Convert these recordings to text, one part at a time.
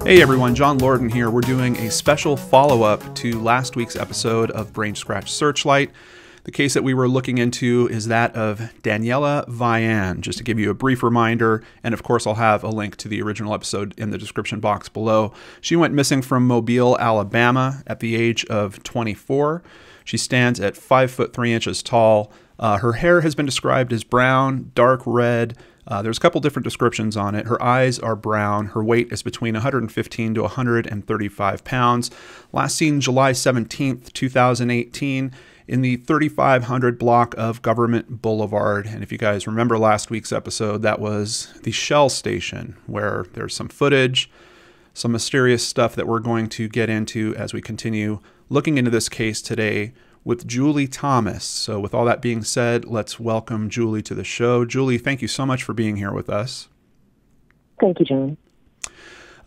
Hey everyone, John Lorden here. We're doing a special follow-up to last week's episode of Brainscratch Searchlight. The case that we were looking into is that of Danniella Vian. Just to give you a brief reminder, and of course I'll have a link to the original episode in the description box below. She went missing from Mobile, Alabama at the age of 24. She stands at 5 foot 3 inches tall. Her hair has been described as brown, dark red. There's a couple different descriptions on it. Her eyes are brown. Her weight is between 115 to 135 pounds. Last seen July 17th, 2018 in the 3500 block of Government Boulevard. And if you guys remember last week's episode, that was the Shell station where there's some footage, some mysterious stuff that we're going to get into as we continue looking into this case today with Julie Thomas. So with all that being said, let's welcome Julie to the show. Julie, thank you so much for being here with us. Thank you, John.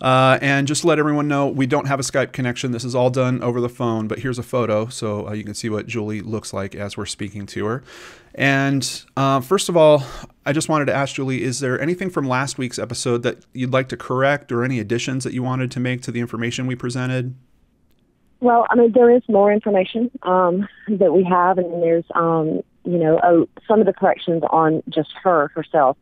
And just to let everyone know, we don't have a Skype connection. This is all done over the phone, but here's a photo so you can see what Julie looks like as we're speaking to her. And first of all, I just wanted to ask Julie, is there anything from last week's episode that you'd like to correct or any additions that you wanted to make to the information we presented? Well, I mean, there is more information that we have, and there's, some of the corrections on just herself.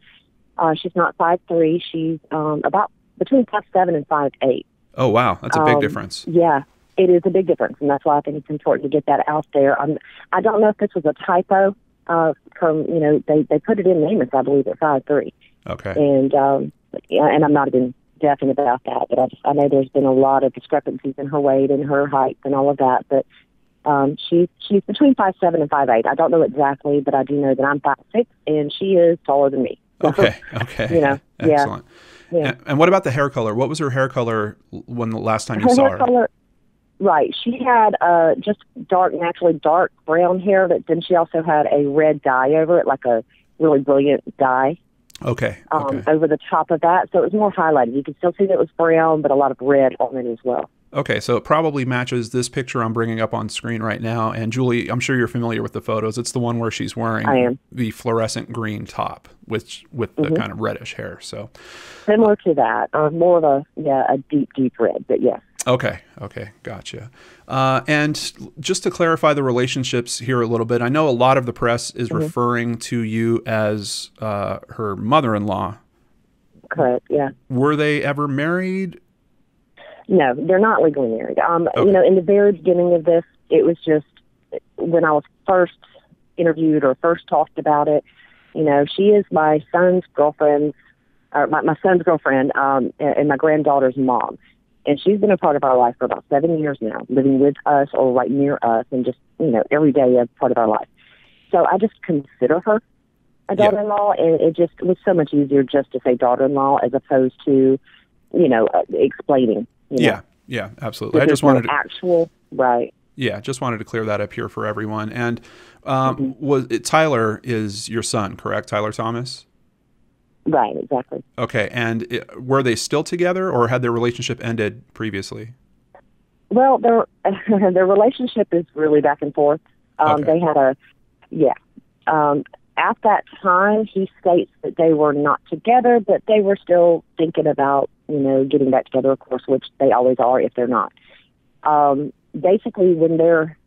She's not 5'3". She's about between 5'7" and 5'8". Oh, wow. That's a big difference. Yeah, it is a big difference, and that's why I think it's important to get that out there. I don't know if this was a typo they put it in NamUs, I believe, at 5'3". Okay. And I'm not even definite about that, but I know there's been a lot of discrepancies in her weight and her height and all of that, but she's between 5'7" and 5'8". I don't know exactly, but I do know that I'm 5'6", and she is taller than me. Okay. Excellent. Yeah. And what about the hair color? What was her hair color when the last time you saw her? Color, right. She had just naturally dark brown hair, but then she also had a red dye over it, like a really brilliant dye. Okay. Over the top of that. So it was more highlighted. You could still see that it was brown, but a lot of red on it as well. Okay, so it probably matches this picture I'm bringing up on screen right now. And Julie, I'm sure you're familiar with the photos. It's the one where she's wearing the fluorescent green top with the kind of reddish hair. So similar to that, more of a deep red, but yes. Okay, gotcha. And just to clarify the relationships here a little bit, I know a lot of the press is referring to you as her mother-in-law. Correct, yeah. Were they ever married? No, they're not legally married. In the very beginning of this, it was just when I was first interviewed or first talked about it, she is my son's girlfriend, or my son's girlfriend, and my granddaughter's mom. And she's been a part of our life for about 7 years now, living with us or right near us, and just, every day a part of our life. So I just consider her a daughter-in-law, and it just was so much easier just to say daughter-in-law as opposed to, explaining. Yeah, absolutely. I just wanted to right. Yeah, just wanted to clear that up here for everyone. And Tyler is your son, correct? Tyler Thomas? Right, exactly. Okay, and were they still together, or had their relationship ended previously? Well, their relationship is really back and forth. They had at that time, he states that they were not together, but they were still thinking about, getting back together, of course, which they always are if they're not. Basically, when they're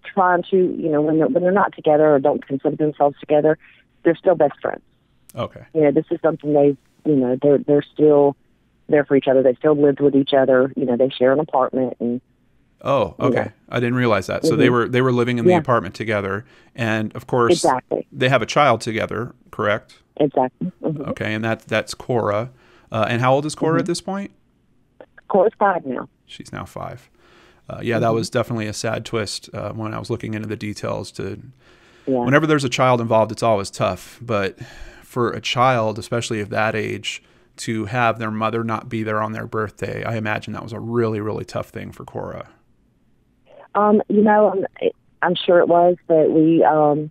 trying to, when they're not together or don't consider themselves together, they're still best friends. Okay. This is something they're still there for each other. They still lived with each other. They share an apartment. And oh, okay. I didn't realize that. So they were living in the apartment together, and of course, they have a child together, correct? Exactly. Okay, and that's Cora. And how old is Cora at this point? Cora's 5 now. She's now 5. That was definitely a sad twist when I was looking into the details. Whenever there's a child involved, it's always tough, but for a child, especially of that age, to have their mother not be there on their birthday, I imagine that was a really, really tough thing for Cora. I'm sure it was, but we did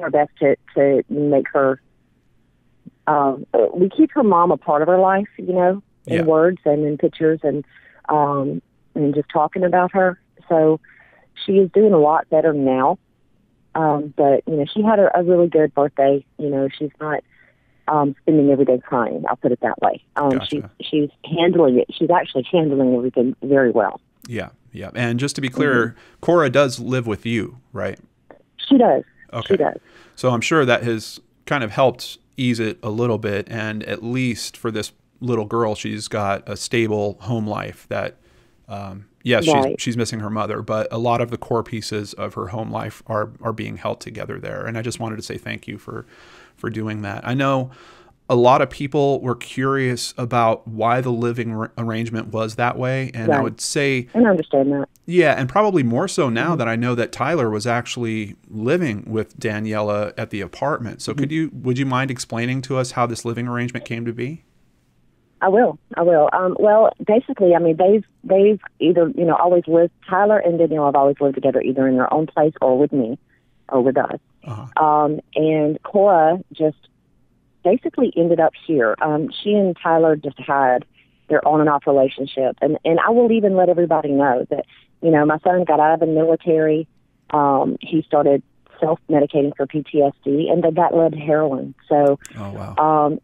our best to make her. We keep her mom a part of her life, in words and in pictures and just talking about her. So she is doing a lot better now. But she had a really good birthday. She's not spending every day crying. I'll put it that way. Gotcha. She's handling it. She's actually handling everything very well. Yeah, yeah. And just to be clear, Cora does live with you, right? She does. Okay. She does. So I'm sure that has kind of helped ease it a little bit. And at least for this little girl, she's got a stable home life that, yes, Right. she's missing her mother, but a lot of the core pieces of her home life are being held together there. And I just wanted to say thank you for doing that. I know a lot of people were curious about why the living arrangement was that way. And I would say, and I understand that. Yeah, and probably more so now that I know that Tyler was actually living with Daniella at the apartment. So would you mind explaining to us how this living arrangement came to be? I will. Well, basically, I mean, they've either, always lived, Tyler and Daniella have always lived together, either in their own place or with me or with us. And Cora just basically ended up here. She and Tyler just had their on and off relationship. And I will even let everybody know that, my son got out of the military. He started self-medicating for PTSD, and that led to heroin. So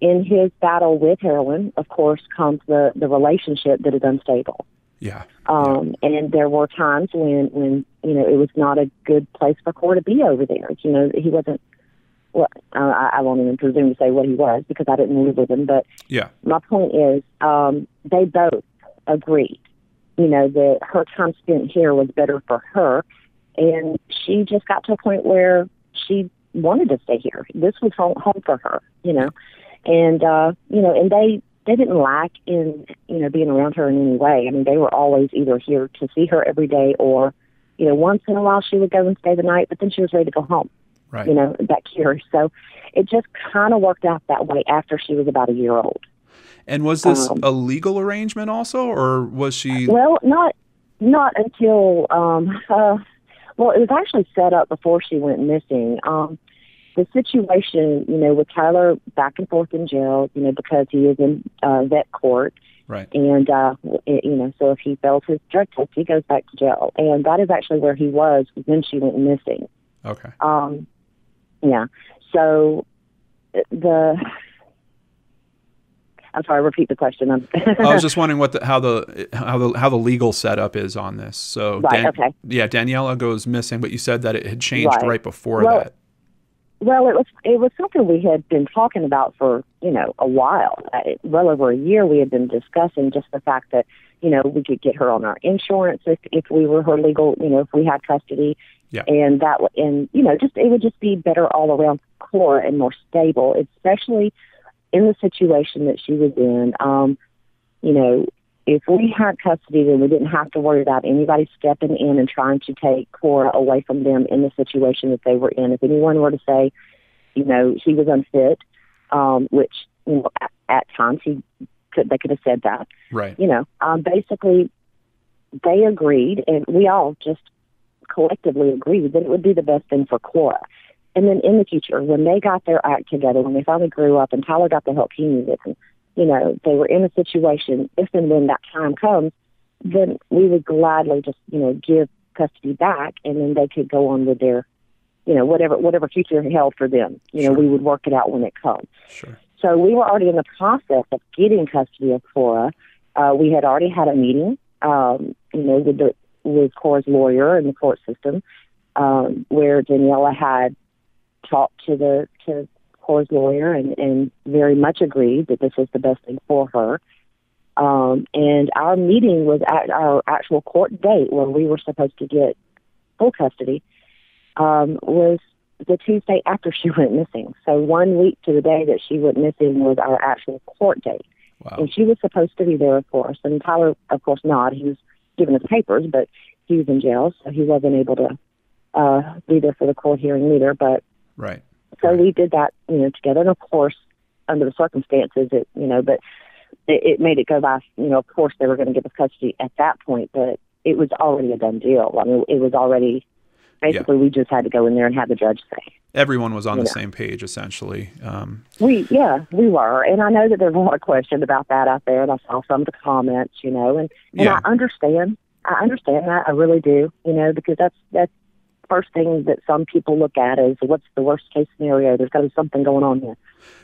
in his battle with heroin, of course, comes the relationship that is unstable. Yeah. And there were times when it was not a good place for Cora to be over there. He wasn't, well, I won't even presume to say what he was because I didn't live with him. But my point is, they both agreed, that her time spent here was better for her. And she just got to a point where she wanted to stay here. This was home for her, and, and they didn't lack in, being around her in any way. I mean, they were always either here to see her every day or, once in a while she would go and stay the night, but then she was ready to go home. Right. Back here. So it just kind of worked out that way after she was about a year old. And was this a legal arrangement also, or was she? Well, not until, well, it was actually set up before she went missing. The situation, with Tyler back and forth in jail, because he is in vet court. Right. And, so if he fails his drug test, he goes back to jail. And that is actually where he was when she went missing. Okay. Yeah. So I'm sorry, repeat the question. I was just wondering how the legal setup is on this. So okay. Yeah, Daniella goes missing, but you said that it had changed right before that. Well, it was something we had been talking about for, a while. Well over a year we had been discussing just the fact that, we could get her on our insurance if we were her legal, if we had custody. Yeah. And it would just be better all around Cora and more stable, especially in the situation that she was in. If we had custody, then we didn't have to worry about anybody stepping in and trying to take Cora away from them in the situation that they were in. If anyone were to say, he was unfit, which, at times they could have said that. Right. Basically, they agreed, and we all just collectively agreed that it would be the best thing for Cora. And then in the future, when they got their act together, when they finally grew up and Tyler got the help he needed, and, they were in a situation, if and when that time comes, then we would gladly just, give custody back, and then they could go on with their, whatever future held for them. Sure. We would work it out when it comes. Sure. So we were already in the process of getting custody of Cora. We had already had a meeting, with Cora's lawyer in the court system, where Daniella had talked to Cora's lawyer and very much agreed that this was the best thing for her. And our meeting was at our actual court date where we were supposed to get full custody, was the Tuesday after she went missing. So 1 week to the day that she went missing was our actual court date. Wow. And she was supposed to be there, of course. And Tyler, of course, not. He was given his papers, but he was in jail, so he wasn't able to be there for the court hearing either. But right. So we did that, together. And of course, under the circumstances, but it made it go by. Of course, they were going to give us custody at that point, but it was already a done deal. I mean, it was already. Basically, we just had to go in there and have the judge say. Everyone was on the same page, essentially. We were. And I know that there's a lot of questions about that out there, and I saw some of the comments, and I understand. I understand that. I really do, because that's first thing that some people look at is, what's the worst case scenario? There's got to be something going on here.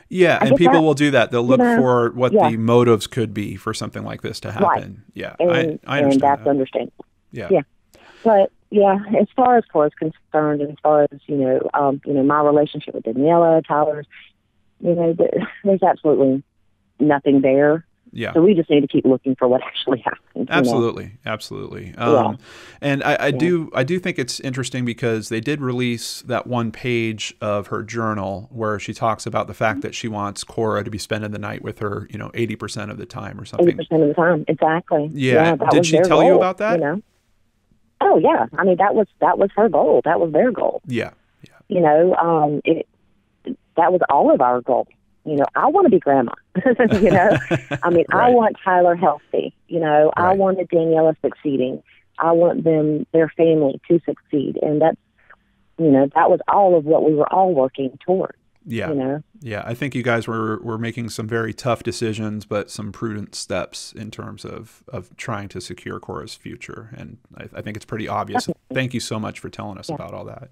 Yeah, and people will do that. They'll look for what yeah. the motives could be for something like this to happen. Right. Yeah, and, I understand and that's that. understandable. Yeah. Yeah. But yeah, as far as Cora's concerned, and as far as, my relationship with Danniella, Tyler's, there's absolutely nothing there. Yeah. So we just need to keep looking for what actually happened. Absolutely. Absolutely. And I do think it's interesting because they did release that one page of her journal where she talks about the fact that she wants Cora to be spending the night with her, 80% of the time or something. 80% of the time. Exactly. Yeah. Did she tell you about that? Oh yeah. I mean, that was her goal. That was their goal. Yeah. That was all of our goal. I want to be grandma. I mean, right. I want Tyler healthy. Right. I wanted Daniella succeeding. I want their family to succeed. And that's, that was all of what we were all working towards. Yeah. Yeah. I think you guys were making some very tough decisions, but some prudent steps in terms of trying to secure Cora's future. And I think it's pretty obvious. Definitely. Thank you so much for telling us about all that.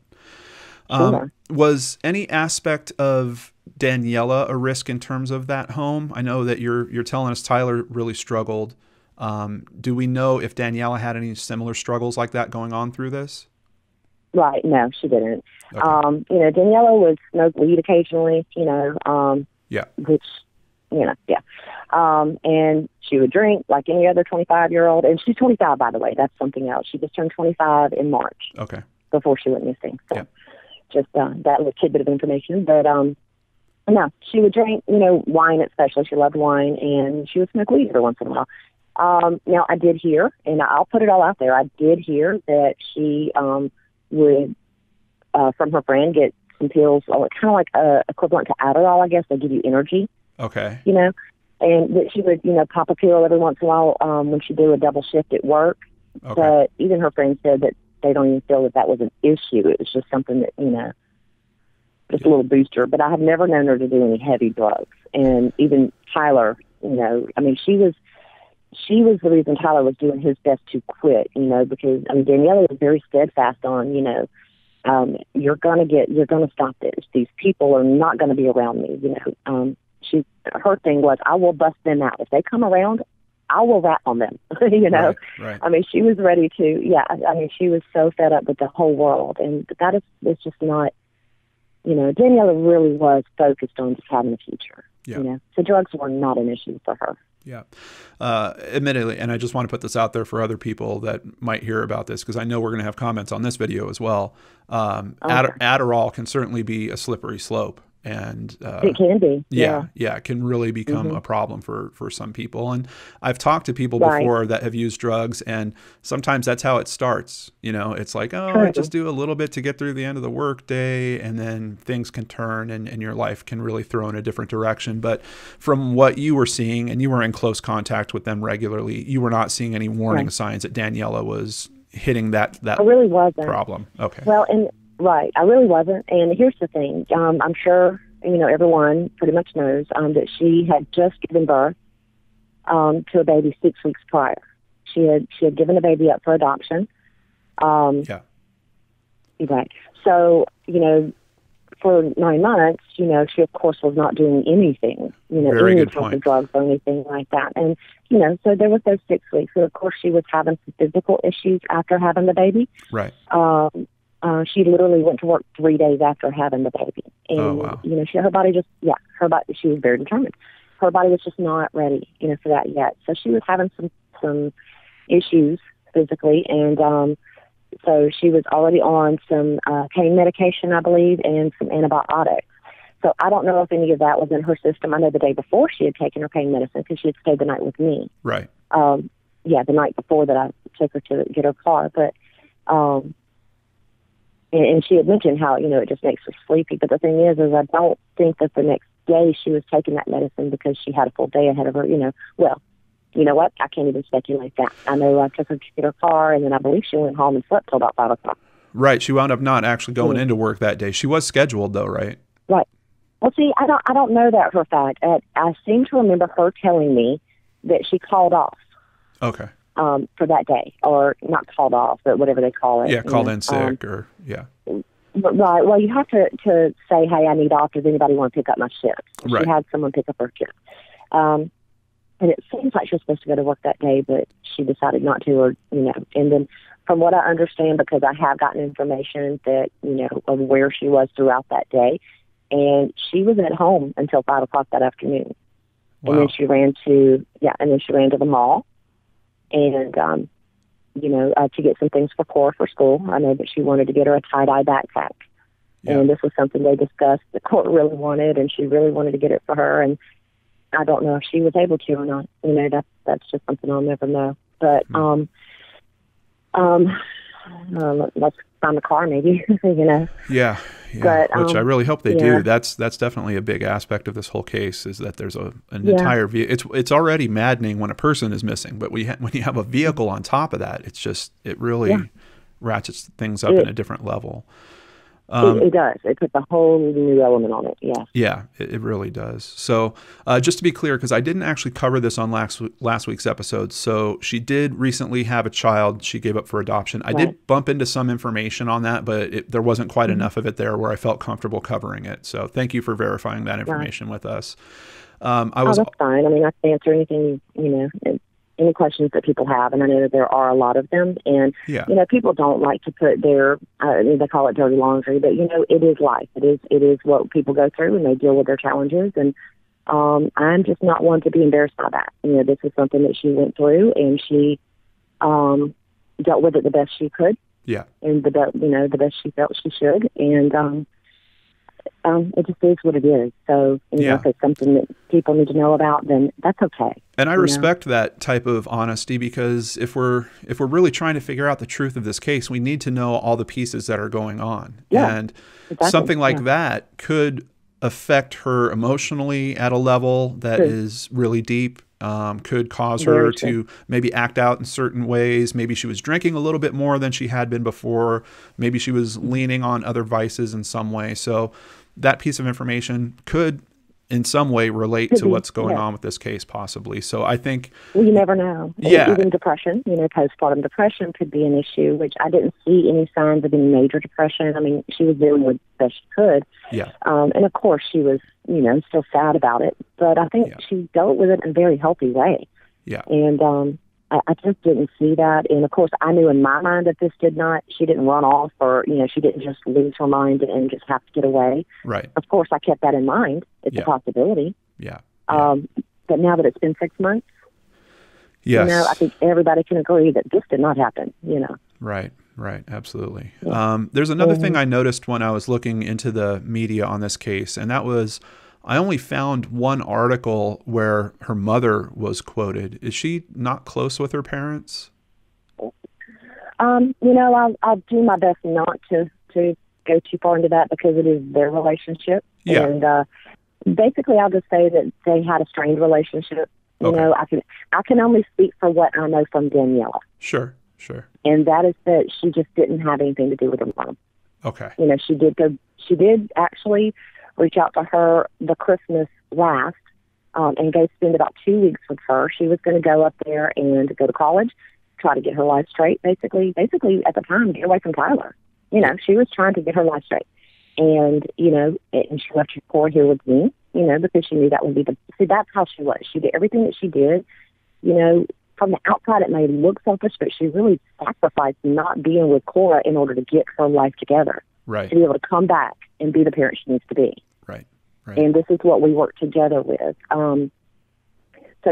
Sure. Was any aspect of Daniella a risk in terms of that home? I know that you're telling us Tyler really struggled. Do we know if Daniella had any similar struggles like that going on through this? Right. No, she didn't. Okay. Daniella would smoke weed occasionally, which, and she would drink like any other 25-year-old. And she's 25, by the way. That's something else. She just turned 25 in March. Okay. Before she went missing. So just that little tidbit of information. But, no, she would drink, wine especially. She loved wine, and she would smoke weed every once in a while. Now, I did hear, and I'll put it all out there, I did hear that she would, from her friend, get some pills, kind of like equivalent to Adderall, I guess. They give you energy. Okay. And that she would, pop a pill every once in a while when she do a double shift at work. Okay. But even her friend said that they don't even feel that was an issue. It was just something that, just a little booster. But I have never known her to do any heavy drugs. And even Tyler, she was the reason Tyler was doing his best to quit, because, Daniella was very steadfast on, you're going to stop this. These people are not going to be around me. Her thing was, I will bust them out. If they come around, I will rap on them, Right. She was ready to, she was so fed up with the whole world. And that is just not, Daniella really was focused on just having a future, So drugs were not an issue for her. Yeah. Admittedly, and I just want to put this out there for other people that might hear about this, because I know we're going to have comments on this video as well. Adderall can certainly be a slippery slope. And it can be. Yeah, it can really become a problem for some people. And I've talked to people before that have used drugs, and sometimes that's how it starts. It's like, I just do a little bit to get through the end of the work day, and then things can turn and your life can really throw in a different direction. But from what you were seeing, and you were in close contact with them regularly, you were not seeing any warning signs that Danniella was hitting that I really wasn't. problem. Okay. Well, right, I really wasn't. And here's the thing. I'm sure, everyone pretty much knows that she had just given birth to a baby 6 weeks prior. She had given a baby up for adoption. Right. So, for 9 months, she of course was not doing anything, any type of drugs or anything like that. And, so there was those 6 weeks. So of course she was having some physical issues after having the baby. Right. She literally went to work 3 days after having the baby. And, her body just, she was very determined. Her body was just not ready, for that yet. So she was having some issues physically. And, so she was already on some pain medication, I believe, and some antibiotics. So I don't know if any of that was in her system. I know the day before she had taken her pain medicine because she had stayed the night with me. Right. The night before that I took her to get her car. But, and she had mentioned how, it just makes her sleepy. But the thing is I don't think that the next day she was taking that medicine because she had a full day ahead of her, Well, you know what? I can't even speculate that. I know I took her to get her car, and then I believe she went home and slept till about 5 o'clock. Right. She wound up not actually going into work that day. She was scheduled, though, right? Right. Well, see, I don't know that for a fact. I seem to remember her telling me that she called off. Okay. for that day, or not called off, but whatever they call it. Yeah, called in sick yeah. Right. Well, you have to say, hey, I need off. Does anybody want to pick up my shift? Right. She had someone pick up her shift. And it seems like she was supposed to go to work that day, but she decided not to, or, and then from what I understand, because I have gotten information that, of where she was throughout that day, and she was at home until 5 o'clock that afternoon. Wow. And then she ran to the mall and, to get some things for Cora for school. I know that she wanted to get her a tie-dye backpack. Yeah. And this was something they discussed that Cora really wanted, and she really wanted to get it for her. And I don't know if she was able to or not. That's just something I'll never know. But let's find the car, maybe. Yeah. But, which I really hope they do. That's definitely a big aspect of this whole case, is that there's an entire vehicle. It's already maddening when a person is missing, but when you have a vehicle on top of that, it really ratchets things up in a different level. It does. It puts a whole new element on it. Yeah. Yeah, it really does. So just to be clear, because I didn't actually cover this on last week's episode. So she did recently have a child she gave up for adoption. I did bump into some information on that, but there wasn't quite enough of it there where I felt comfortable covering it. So thank you for verifying that information with us. That's fine. I mean, I can answer anything, any questions that people have, and I know that there are a lot of them. And, people don't like to put their, they call it dirty laundry, but, it is life. It is what people go through, and they deal with their challenges. And I'm just not one to be embarrassed by that. This is something that she went through, and she dealt with it the best she could. Yeah. And the best she felt she should. And it just is what it is. So, if it's something that people need to know about, then that's okay. And I respect that type of honesty, because if we're really trying to figure out the truth of this case, we need to know all the pieces that are going on. Yeah, and something like that could affect her emotionally at a level that is really deep. Could cause her to maybe act out in certain ways. Maybe she was drinking a little bit more than she had been before. Maybe she was leaning on other vices in some way. So that piece of information could in some way relate to what's going on with this case, possibly. So I think... Well, you never know. Yeah. Even depression, postpartum depression could be an issue, which I didn't see any signs of any major depression. I mean, she was dealing with the best she could. Yeah. And of course she was, still sad about it, but I think she dealt with it in a very healthy way. Yeah. And I just didn't see that. And of course I knew in my mind that she didn't run off, or, she didn't just lose her mind and just have to get away. Right. Of course I kept that in mind. It's a possibility. Yeah. But now that it's been 6 months, yes. I think everybody can agree that this did not happen, Right. Right. Absolutely. Yeah. There's another thing I noticed when I was looking into the media on this case, and that was I only found one article where her mother was quoted. Is she not close with her parents? I'll do my best not to go too far into that, because it is their relationship. Yeah. And basically I'll just say that they had a strained relationship. I can only speak for what I know from Daniella. Sure. And that is that she just didn't have anything to do with her mom. Okay. She did actually reach out to her the Christmas last, and go spend about 2 weeks with her. She was going to go up there and go to college, try to get her life straight, basically at the time, get away from Tyler. She was trying to get her life straight. And, and she left her core here with me, because she knew that would be that's how she was. She did everything that she did, from the outside it may look selfish, but she really sacrificed not being with Cora in order to get her life together. Right. To be able to come back and be the parent she needs to be. Right. And this is what we worked together with. So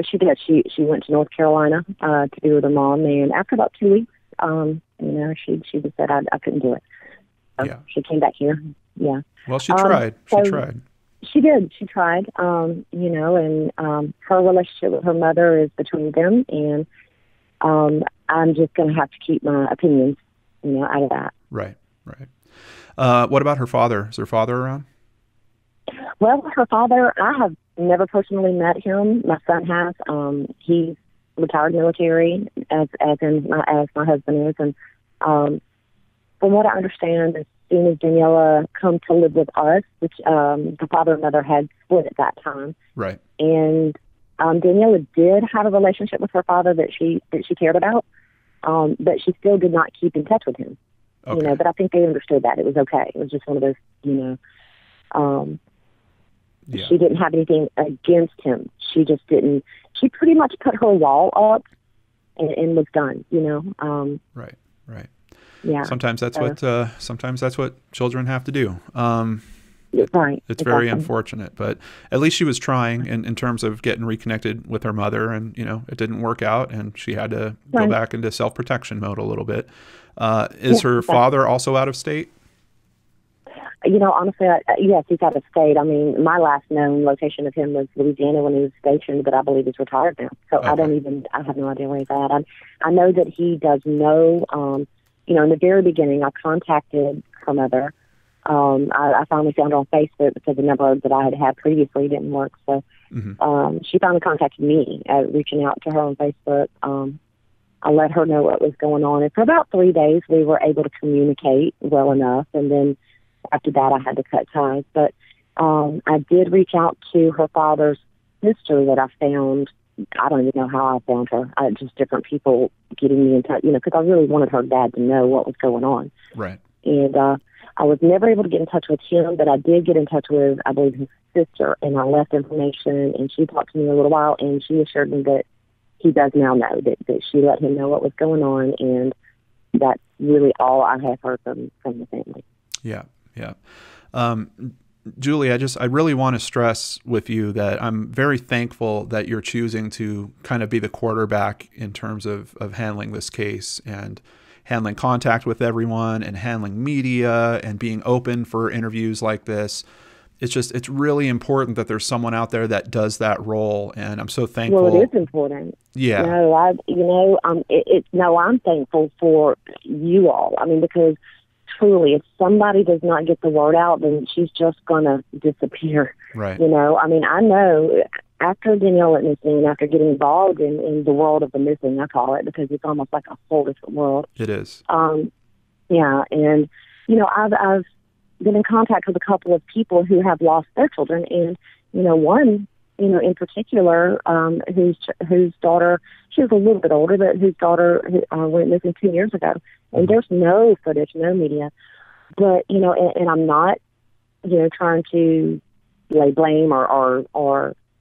she did. She went to North Carolina to be with her mom, and after about 2 weeks, she just said I couldn't do it. So she came back here. Yeah. Well, she tried. She tried. She did. She tried. And her relationship with her mother is between them, and I'm just going to have to keep my opinions, out of that. Right. What about her father? Is her father around? Well, her father, I have never personally met him. My son has. He's retired military, as my husband is. And from what I understand, as soon as Daniella come to live with us, which the father and mother had split at that time. Right. And Daniella did have a relationship with her father that she cared about, but she still did not keep in touch with him. Okay. You know, but I think they understood that. It was okay. It was just one of those, she didn't have anything against him. She just didn't. She pretty much put her wall up and was done. Right. Yeah. Sometimes that's what children have to do. Right. It's very unfortunate, but at least she was trying in terms of getting reconnected with her mother, and it didn't work out, and she had to go back into self-protection mode a little bit. Is her father also out of state? Honestly, yes, he's out of state. I mean, my last known location of him was Louisiana when he was stationed, but I believe he's retired now. So okay. I have no idea where he's at. I know that he does know, in the very beginning, I contacted her mother. I finally found her on Facebook because the number that I had previously didn't work. So she finally contacted me, reaching out to her on Facebook. I let her know what was going on. And for about 3 days, we were able to communicate well enough. And then after that, I had to cut ties. But I did reach out to her father's sister that I found. I don't even know how I found her. Just different people getting me in touch, because I really wanted her dad to know what was going on. Right. And I was never able to get in touch with him, but I did get in touch with, I believe, his sister, and I left information, and she talked to me a little while, and she assured me that he does now know, that she let him know what was going on, and that's really all I have heard from the family. Yeah. Julie, I really want to stress with you that I'm very thankful that you're choosing to kind of be the quarterback in terms of handling this case and handling contact with everyone and handling media and being open for interviews like this. It's really important that there's someone out there that does that role, and I'm so thankful. Well, it is important. Yeah. I'm thankful for you all. I mean, because truly, if somebody does not get the word out, then she's just going to disappear. Right. I mean, I know after Daniella went missing, after getting involved in the world of the missing, I call it, because it's almost like a whole different world. It is. Yeah, and, I've been in contact with a couple of people who have lost their children, and, one, in particular, whose daughter, she was a little bit older, but whose daughter went missing 2 years ago. And there's no footage, no media. But, and I'm not, trying to lay blame or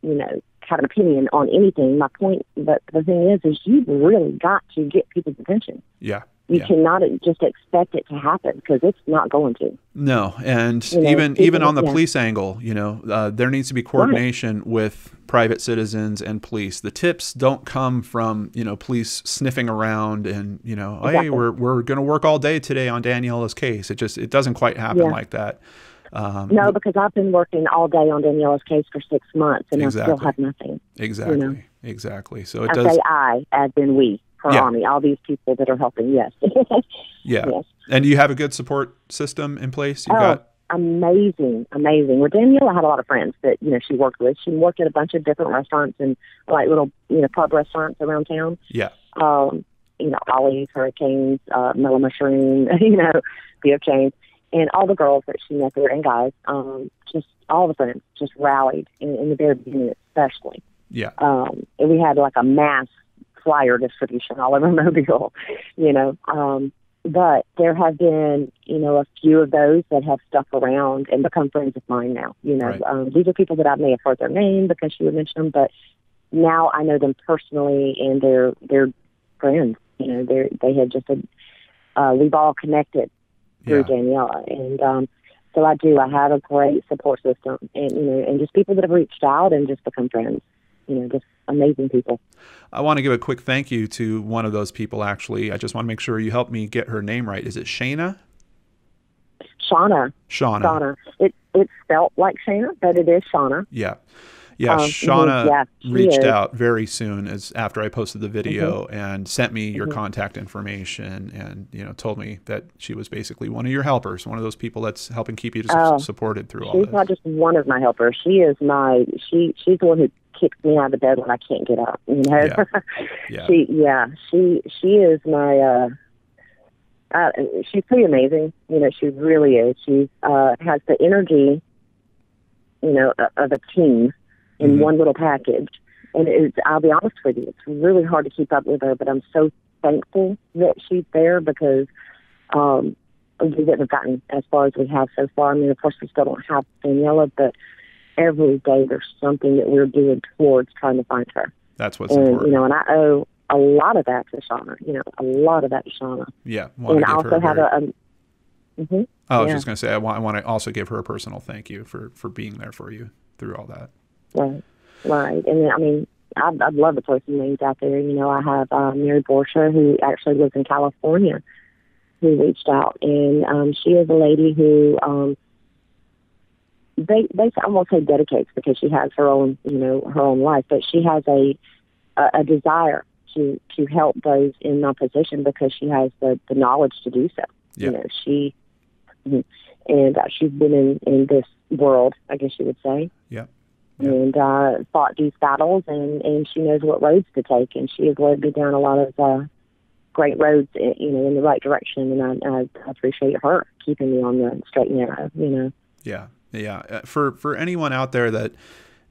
have an opinion on anything. My point, but the thing is you've really got to get people's attention. Yeah. You cannot just expect it to happen, because it's not going to. No, and even on the police angle, there needs to be coordination with private citizens and police. The tips don't come from police sniffing around and hey, we're going to work all day today on Daniella's case. It doesn't quite happen like that. No, because I've been working all day on Daniella's case for 6 months, and I still have nothing. Exactly. So say I, as in we. Army, all these people that are helping, yes. Yeah. Yes. And do you have a good support system in place? Amazing. Well, Daniella had a lot of friends that, she worked with. She worked at a bunch of different restaurants and like little, pub restaurants around town. Yeah. Ollie's, Hurricanes, Mellow Mushroom, Beer Chains, and all the girls that she met there, and guys, just all the friends just rallied in the very beginning, especially. Yeah. And we had like a mass flyer distribution all over Mobile, but there have been, a few of those that have stuck around and become friends of mine now. Right. These are people that I may have heard their name because she would mention them, but now I know them personally, and they're friends. They have just we've all connected through Daniella, and so I have a great support system, and just people that have reached out and just become friends. Just amazing people. I want to give a quick thank you to one of those people, actually. I just want to make sure you help me get her name right. Is it Shayna? Shauna. It's spelt like Shayna, but it is Shauna. Yeah. Shauna reached out very soon after I posted the video and sent me your contact information and, told me that she was basically one of your helpers, one of those people that's helping keep you supported through all this. She's not just one of my helpers. She is she's the one who kicks me out of bed when I can't get up. Yeah. She is my. She's pretty amazing. She really is. She has the energy, of a team in one little package, And I'll be honest with you, it's really hard to keep up with her, but I'm so thankful that she's there because we wouldn't have gotten as far as we have so far. I mean, of course, we still don't have Daniella, but every day there's something that we're doing towards trying to find her. That's what's important. You know, and I owe a lot of that to Shauna, you know, a lot of that to Shauna. Yeah. And I also have I was just going to say, I want to also give her a personal thank you for being there for you through all that. Right. And I mean, I'd love to throw some names out there. You know, I have Mary Borsha, who actually lives in California, who reached out. And she is a lady who they I won't say dedicates because she has her own, you know, her own life, but she has a desire to help those in my position because she has the knowledge to do so. Yeah. You know, she's been in this world, I guess you would say. Yeah. And fought these battles, and she knows what roads to take, and she has led me down a lot of great roads, you know, in the right direction, and I appreciate her keeping me on the straight and narrow, you know. Yeah. For anyone out there that,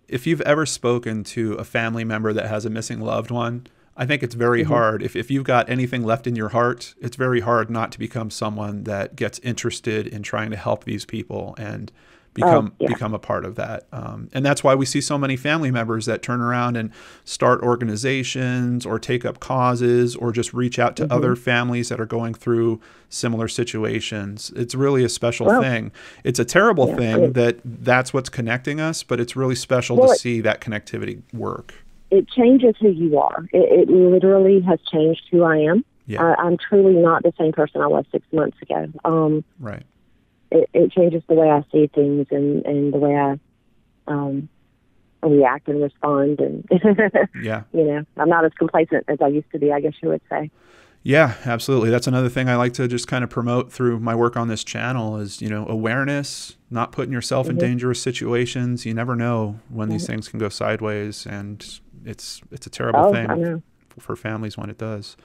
if you've ever spoken to a family member that has a missing loved one, I think it's very hard. If you've got anything left in your heart, it's very hard not to become someone that gets interested in trying to help these people and become a part of that. And that's why we see so many family members that turn around and start organizations or take up causes or just reach out to other families that are going through similar situations. It's really a special thing. It's a terrible thing that's what's connecting us, but it's really special to see that connectivity work. It changes who you are. It literally has changed who I am. Yeah. I'm truly not the same person I was 6 months ago. Right. It changes the way I see things and the way I react and respond. And, you know, I'm not as complacent as I used to be, I guess you would say. Yeah, absolutely. That's another thing I like to just kind of promote through my work on this channel is, you know, awareness, not putting yourself in dangerous situations. You never know when these things can go sideways, and it's a terrible thing for families when it does.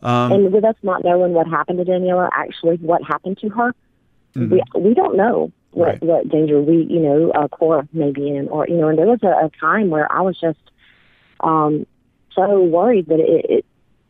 And with us not knowing what happened to Daniella, actually what happened to her, we don't know what danger Cora may be in, or, you know, and there was a time where I was just so worried that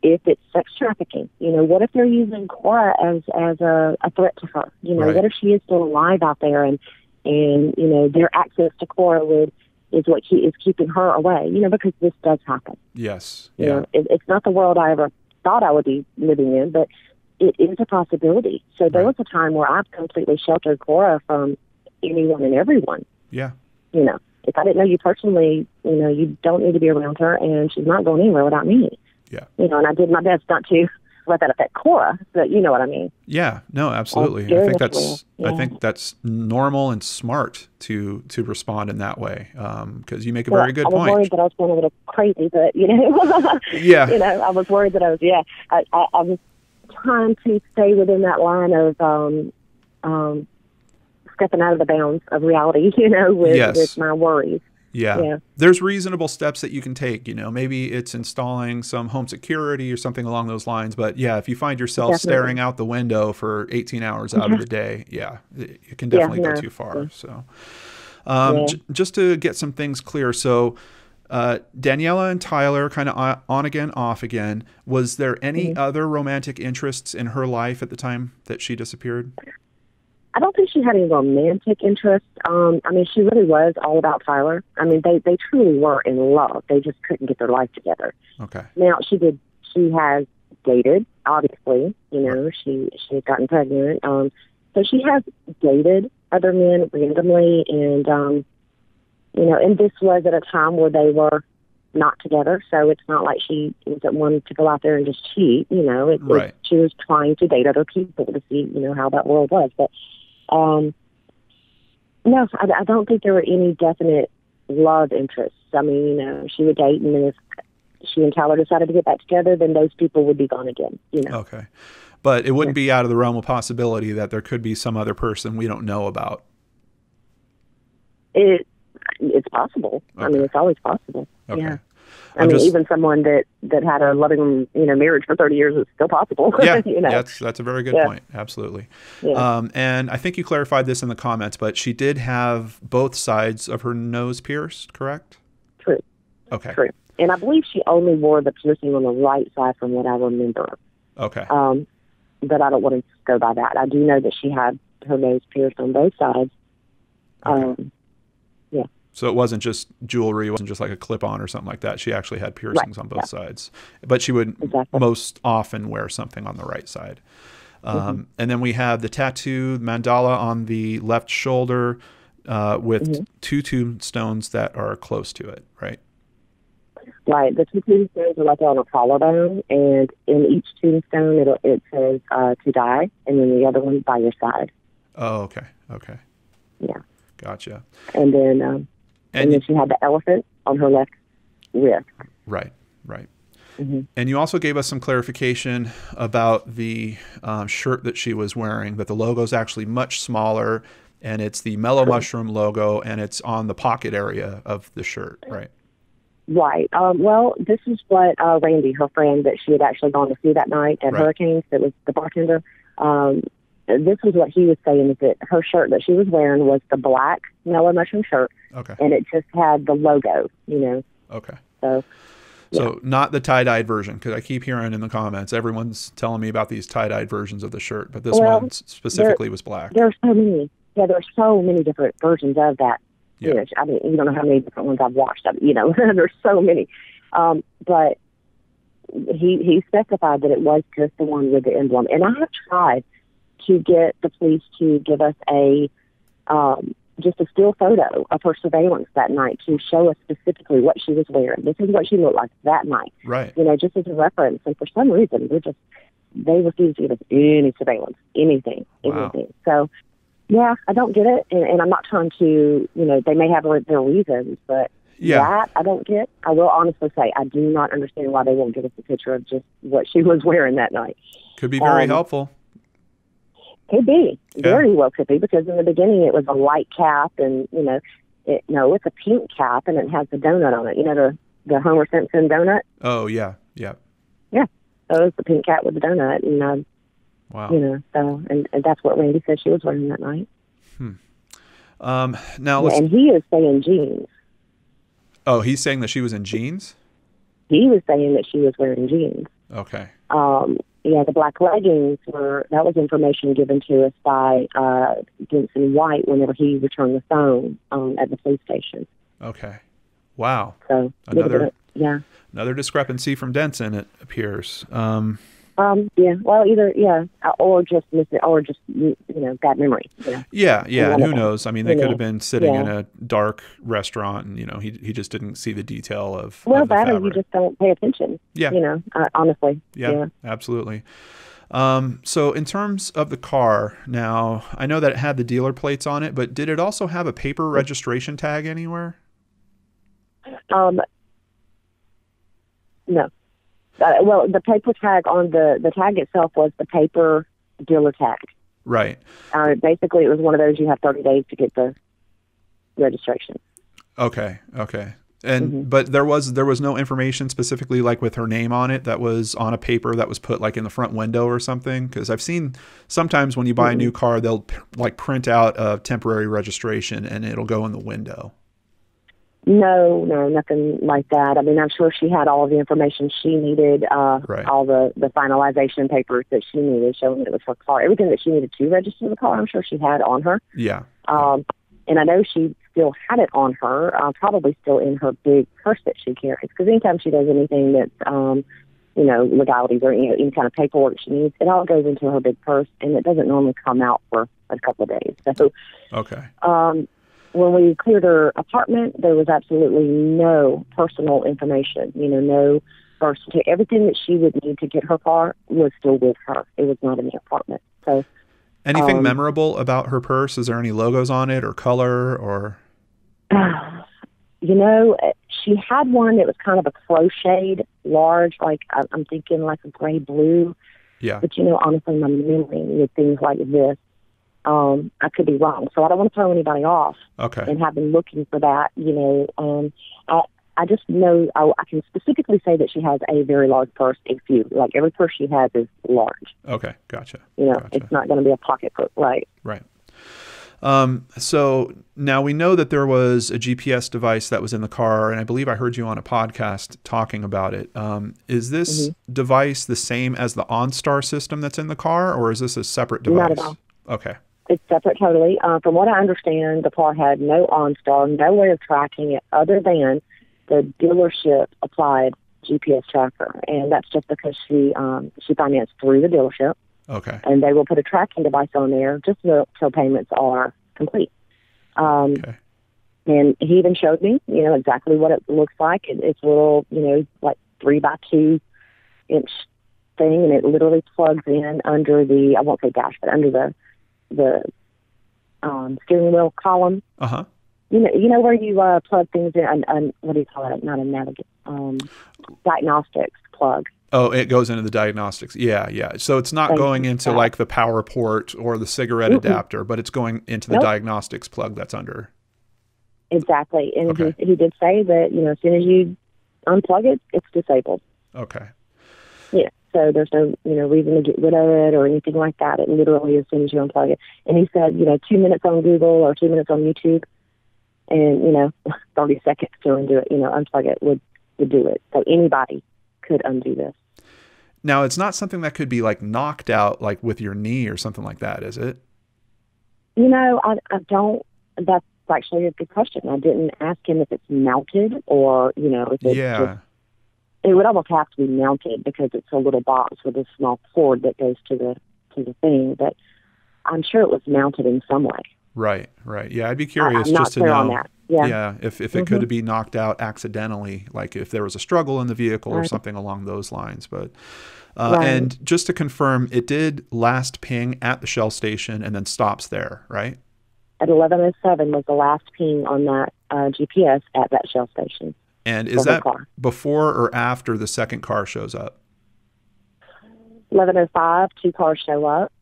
if it's sex trafficking, you know, what if they're using Cora as a threat to her? You know, what if she is still alive out there and you know, their access to Cora is what is keeping her away, you know, because this does happen. Yes. You know, it's not the world I ever thought I would be living in, but it is a possibility. So there was a time where I've completely sheltered Cora from anyone and everyone. Yeah. You know, if I didn't know you personally, you know, you don't need to be around her, and she's not going anywhere without me. Yeah. You know, and I did my best not to let that affect Cora, but you know what I mean. Yeah. No, absolutely. I think that's normal and smart to respond in that way, because you make a very good point. I was worried that I was going a little crazy, but you know, yeah. You know, I was worried that I was. Yeah, I was trying to stay within that line of stepping out of the bounds of reality, you know, with my worries. Yeah. There's reasonable steps that you can take, you know, maybe it's installing some home security or something along those lines. But yeah, if you find yourself staring out the window for 18 hours out of the day, it can definitely go too far. So just to get some things clear. So Daniella and Tyler kind of on again, off again. Was there any other romantic interests in her life at the time that she disappeared? I don't think she had any romantic interest. I mean, she really was all about Tyler. I mean, they truly were in love. They just couldn't get their life together. Okay. Now, she has dated, obviously. You know, she had gotten pregnant. So she has dated other men randomly, and, you know, and this was at a time where they were not together. So it's not like she wasn't wanting to go out there and just cheat. You know, she was trying to date other people to see, you know, how that world was. But no, I don't think there were any definite love interests. I mean, you know, she would date, and then if she and Tyler decided to get back together, then those people would be gone again, you know. Okay. But it wouldn't be out of the realm of possibility that there could be some other person we don't know about. It's possible. Okay. I mean, it's always possible. Okay. Yeah. I mean, even someone that had a loving, you know, marriage for 30 years is still possible. Yeah, you know? That's a very good point. Absolutely. Yeah. And I think you clarified this in the comments, but she did have both sides of her nose pierced, correct? True. Okay. True. And I believe she only wore the piercing on the right side from what I remember. Okay. But I don't want to go by that. I do know that she had her nose pierced on both sides. Okay. Yeah. So it wasn't just jewelry. It wasn't just like a clip-on or something like that. She actually had piercings on both sides. But she would most often wear something on the right side. And then we have the tattoo mandala on the left shoulder with two tombstones that are close to it, right? Right. The two tombstones are like on a collarbone, and in each tombstone it says to die, and then the other one by your side. Oh, okay. Okay. Yeah. Gotcha. And then she had the elephant on her left wrist. Right. Right. And you also gave us some clarification about the shirt that she was wearing, that the logo is actually much smaller, and it's the Mellow Mushroom logo, and it's on the pocket area of the shirt, right? Right. Well, this is what Randy, her friend that she had actually gone to see that night at Hurricanes, that was the bartender, this was what he was saying, is that her shirt that she was wearing was the black Mellow Mushroom shirt, and it just had the logo, you know. Okay. So not the tie-dyed version, because I keep hearing in the comments, everyone's telling me about these tie-dyed versions of the shirt, but this one specifically was black. There's so many. Yeah, there's so many different versions of that. Yeah. You know, I mean, you don't know how many different ones I've watched. You know, there's so many. But he specified that it was just the one with the emblem. And I have tried to get the police to give us just a still photo of her surveillance that night to show us specifically what she was wearing. This is what she looked like that night. Right. You know, just as a reference. And for some reason, they refuse to give us any surveillance, anything. So, yeah, I don't get it. And I'm not trying to, you know, they may have their reasons, but that I don't get. I will honestly say I do not understand why they won't give us a picture of just what she was wearing that night. Could be very helpful. Could be. Very well could be, because in the beginning it was a light cap, and, you know, it's a pink cap, and it has the donut on it. You know, the Homer Simpson donut? Oh, yeah. Yeah. Yeah. So it was the pink cap with the donut, and, wow. You know, so, and that's what Randy said she was wearing that night. Now and he is saying jeans. Oh, he's saying that she was in jeans? He was saying that she was wearing jeans. Okay. Yeah, the black leggings that was information given to us by Jensen White whenever he returned the phone at the police station. Okay. Wow. So another discrepancy from Denson, it appears. Yeah. Well, either or just miss it, or just, you know, bad memory. You know? Yeah. And who knows? I mean, they could have been sitting in a dark restaurant, and, you know, he just didn't see the detail of. Well, of the that or fabric. you just don't pay attention. Yeah. You know, honestly. Yeah. Absolutely. So in terms of the car, now I know that it had the dealer plates on it, but did it also have a paper registration tag anywhere? No. Well, the paper tag on the tag itself was the paper dealer tag. Right. Basically, it was one of those you have 30 days to get the registration. Okay. And but there was no information specifically like with her name on it that was on a paper that was put like in the front window or something, because I've seen sometimes when you buy a new car they'll like print out a temporary registration and it'll go in the window. No, nothing like that. I mean, I'm sure she had all of the information she needed, all the finalization papers that she needed, showing that it was her car. Everything that she needed to register the car, I'm sure she had on her. Yeah. And I know she still had it on her, probably still in her big purse that she carries. Because anytime she does anything that's, you know, legalities or any kind of paperwork she needs, it all goes into her big purse, and it doesn't normally come out for a couple of days. So, when we cleared her apartment, there was absolutely no personal information, you know, no birth certificate. Everything that she would need to get her car was still with her. It was not in the apartment. So, anything memorable about her purse? Is there any logos on it or color or? You know, she had one that was kind of a crocheted, large, like I'm thinking like a gray blue. Yeah. But, you know, honestly, my memory with things like this, I could be wrong. So I don't want to throw anybody off. Okay. And have been looking for that, you know. I just know I can specifically say that she has a very large purse. Like every purse she has is large. Okay, gotcha. You know, It's not going to be a pocket purse, right? Right. So now we know that there was a GPS device that was in the car, and I believe I heard you on a podcast talking about it. Is this device the same as the OnStar system that's in the car, or is this a separate device? Not at all. Okay. It's separate totally. From what I understand, the car had no OnStar, no way of tracking it other than the dealership applied GPS tracker, and that's just because she financed through the dealership. Okay. And they will put a tracking device on there just till payments are complete. Okay. And he even showed me, exactly what it looks like. It's a little, like 3x2 inch thing, and it literally plugs in under the, I won't say dash, but under the steering wheel column. Uh-huh. You know where you plug things in, what do you call it? Not a diagnostics plug. Oh, it goes into the diagnostics. Yeah. So it's not going into like the power port or the cigarette adapter, but it's going into the diagnostics plug that's under. Exactly. And he did say that, as soon as you unplug it, it's disabled. Okay. Yeah. So there's no, reason to get rid of it or anything like that. It literally, as soon as you unplug it. And he said, 2 minutes on Google or 2 minutes on YouTube and, 30 seconds to undo it, unplug it would do it. So anybody could undo this. Now, it's not something that could be like knocked out like with your knee or something like that, is it? I don't. That's actually a good question. I didn't ask him if it's mounted or, if it's just, it would almost have to be mounted because it's a little box with a small cord that goes to the thing. But I'm sure it was mounted in some way. Right. Yeah, I'd be curious I'm not just to clear know. on that. Yeah. If it could be knocked out accidentally, like if there was a struggle in the vehicle or something along those lines. But and just to confirm, it did last ping at the Shell station and then stops there, right? At 11:07 was the last ping on that GPS at that Shell station. And is that before or after the second car shows up? 11:05, 2 cars show up.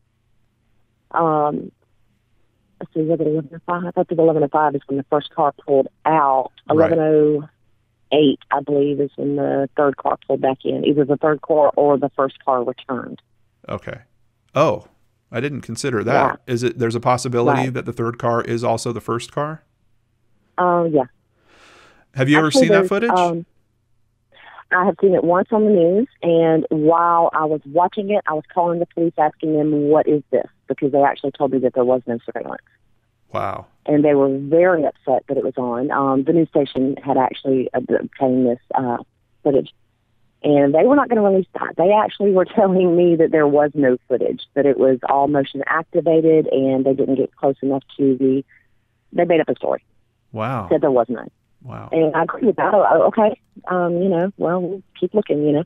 Let's see, was it 11:05? I thought the 11:05 is when the first car pulled out. 11:08, I believe, is when the third car pulled back in. Either the third car or the first car returned. Okay. Oh, I didn't consider that. Yeah. There's a possibility that the third car is also the first car? Yeah. Have you ever seen that footage? I have seen it once on the news, and while I was watching it, I was calling the police asking them, what is this? Because they actually told me that there was no surveillance. Wow. And they were very upset that it was on. The news station had actually obtained this footage, and they were not going to release that. They actually were telling me that there was no footage, that it was all motion activated, and they didn't get close enough to they made up a story. Wow. Said there was none. Wow. And I agree with that. Okay. We'll keep looking,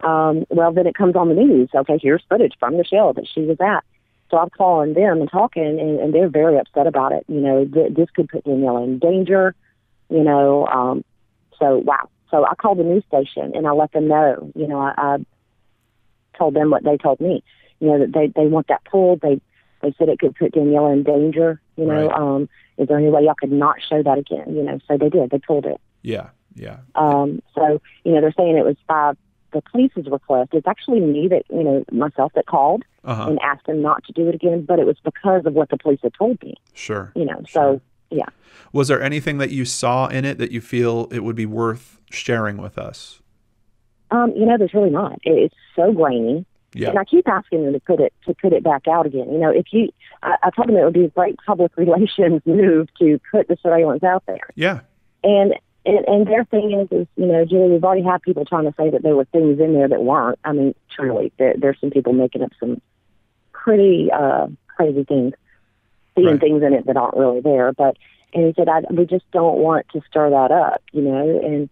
well, then it comes on the news. Okay, here's footage from the Shell that she was at. So I'm calling them and talking, and they're very upset about it. This could put Daniella in danger, so wow. So I called the news station, and I let them know, I told them what they told me, that they want that pulled. They said it could put Daniella in danger, Right. Is there any way y'all could not show that again? So they did. They pulled it. Yeah. So, they're saying it was by the police's request. It's actually me that, myself that called and asked them not to do it again, but it was because of what the police had told me. Sure. So, yeah. Was there anything that you saw in it that you feel it would be worth sharing with us? There's really not. It's so grainy. Yeah. And I keep asking them to put it back out again. I told them it would be a great public relations move to put the surveillance out there. Yeah. And their thing is, Julie, we've already had people trying to say that there were things in there that weren't. I mean, truly, there's some people making up some pretty crazy things, seeing things in it that aren't really there. And he said, we just don't want to stir that up, And,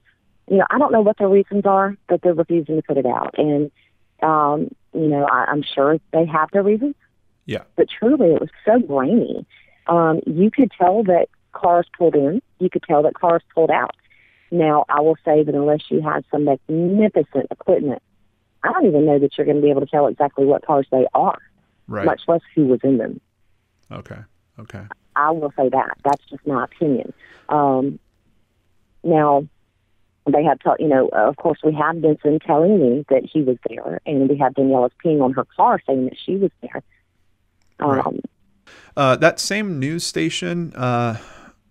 I don't know what their reasons are, but they're refusing to put it out. And, I'm sure they have their reasons. Yeah. But truly, it was so grainy. You could tell that cars pulled in. You could tell that cars pulled out. Now, I will say that unless you had some magnificent equipment, I don't even know that you're going to be able to tell exactly what cars they are, much less who was in them. Okay. I will say that. That's just my opinion. Now, they have, of course, we have Jensens telling me that he was there, and we have Daniella's ping on her car saying that she was there. That same news station,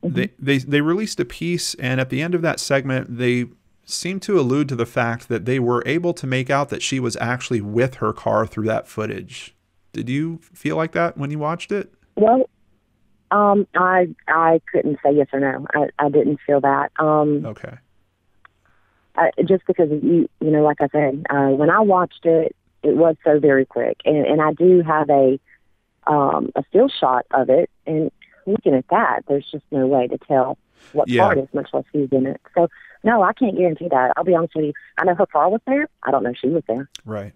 they released a piece, and at the end of that segment, they seemed to allude to the fact that they were able to make out that she was actually with her car through that footage. Did you feel like that when you watched it? Well, I couldn't say yes or no. I didn't feel that. Okay. Just because you know, like I said, when I watched it, it was so very quick, and I do have a still shot of it, and looking at that, there's just no way to tell what car it is, much less who's in it. So, no, I can't guarantee that. I'll be honest with you. I know her car was there. I don't know if she was there. Right.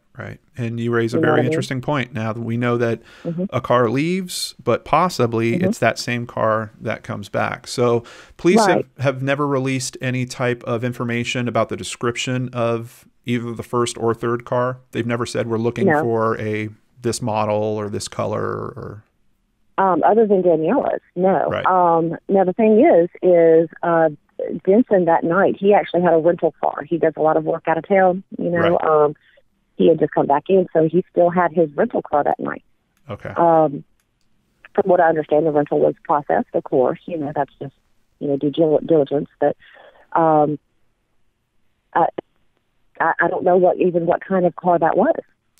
And you raise a very interesting point. Now that we know that a car leaves, but possibly it's that same car that comes back. So police have never released any type of information about the description of either the first or third car. They've never said we're looking for this model or this color or... other than Daniella's, no. Right. Now, the thing is Jensen that night, he actually had a rental car. He does a lot of work out of town, you know. Right. He had just come back in, so he still had his rental car that night. Okay. From what I understand, the rental was processed, of course. You know, that's just, you know, due diligence. But I don't know what kind of car that was.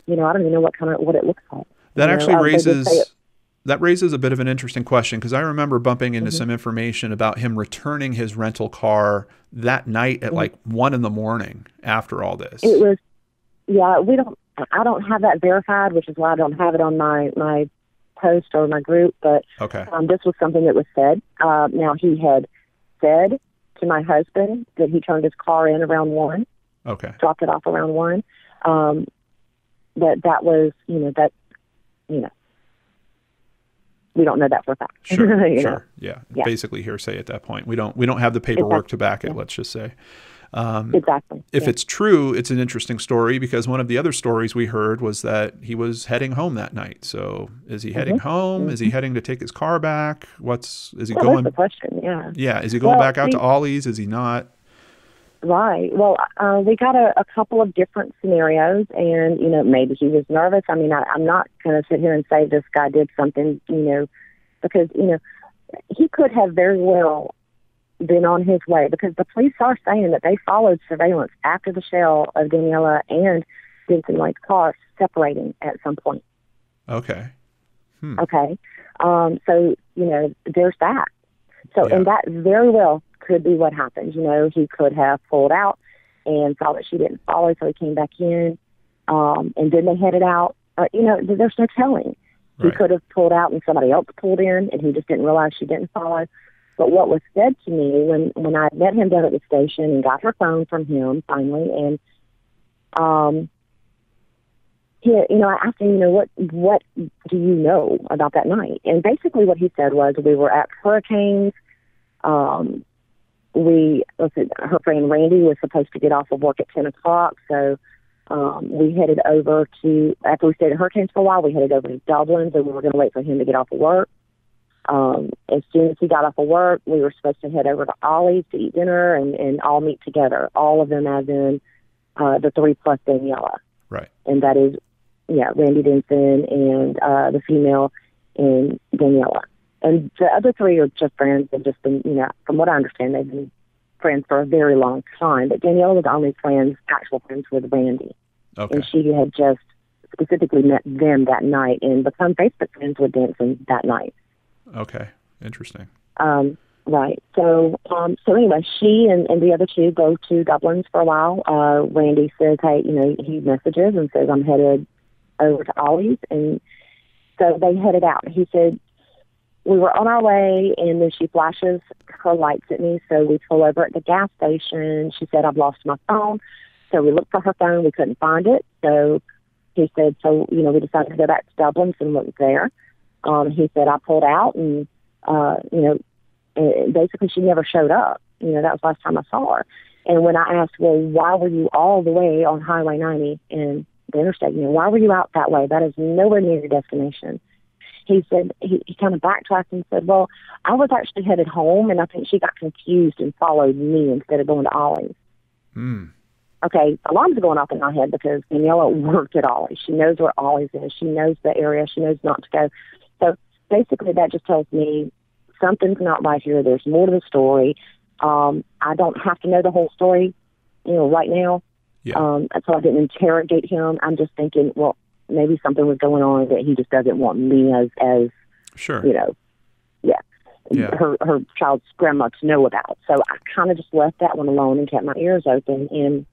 You know, I don't even know what it looks like. That actually raises a bit of an interesting question, because I remember bumping into some information about him returning his rental car that night at like 1 a.m. after all this. It was, I don't have that verified, which is why I don't have it on my post or my group, but this was something that was said. Now, he had said to my husband that he turned his car in around 1. Okay. Dropped it off around 1. That was, we don't know that for a fact. Sure, know? Yeah. Basically hearsay at that point. We don't have the paperwork to back it, let's just say. Exactly. If it's true, it's an interesting story, because one of the other stories we heard was that he was heading home that night. So is he heading home? Is he heading to take his car back? Is he going? That's the question, yeah. Yeah. Is he going back out to Ollie's? Is he not? Right. Well, we got a couple of different scenarios, and, you know, maybe he was nervous. I mean, I'm not going to sit here and say this guy did something, you know, because, you know, he could have very well been on his way, because the police are saying that they followed surveillance after the shell of Danniella and Jensen White's car separating at some point. Okay. Okay. So, you know, there's that. So, and that very well could be what happened. You know, he could have pulled out and saw that she didn't follow, so he came back in, and then they headed out. You know, there's no telling. He could have pulled out and somebody else pulled in, and he just didn't realize she didn't follow. But what was said to me when I met him down at the station and got her phone from him finally, and you know, I asked him, you know, what do you know about that night? And basically what he said was, we were at Hurricanes. Her friend Randy was supposed to get off of work at 10 o'clock, so we headed over to, after we stayed at Hurricanes for a while, we headed over to Dublin, and we were going to wait for him to get off of work. As soon as he got off of work, we were supposed to head over to Ollie's to eat dinner and all meet together, all of them as in the 3 plus Danniella. Right. And that is, Randy Denson and the female and Danniella. And the other 3 are just friends. They've just been, you know, from what I understand, they've been friends for a very long time. But Danniella was only actual friends with Randy. Okay. And she had just specifically met them that night and become Facebook friends with Denson that night. Okay. Interesting. Right. So anyway, she and the other 2 go to Dublin's for a while. Randy says, hey, you know, he messages and says, I'm headed over to Ollie's. And so they headed out. He said, we were on our way, and then she flashes her lights at me. So we pull over at the gas station. She said, I've lost my phone. So we looked for her phone. We couldn't find it. So he said, you know, we decided to go back to Dublin's and look there. He said, I pulled out, and, you know, basically she never showed up. You know, that was the last time I saw her. And when I asked, well, why were you all the way on Highway 90 and the interstate? You know, why were you out that way? That is nowhere near your destination. He said, he kind of backtracked and said, well, I was actually headed home, and I think she got confused and followed me instead of going to Ollie's. Okay, alarms are going off in my head because Danniella worked at Ollie's. She knows where Ollie's is. She knows the area. She knows not to go. So basically that just tells me something's not right here. There's more to the story. I don't have to know the whole story, right now. Yeah. So I didn't interrogate him. I'm just thinking, well, maybe something was going on that he just doesn't want me as sure. Her child's grandma to know about. So I kind of just left that one alone and kept my ears open. And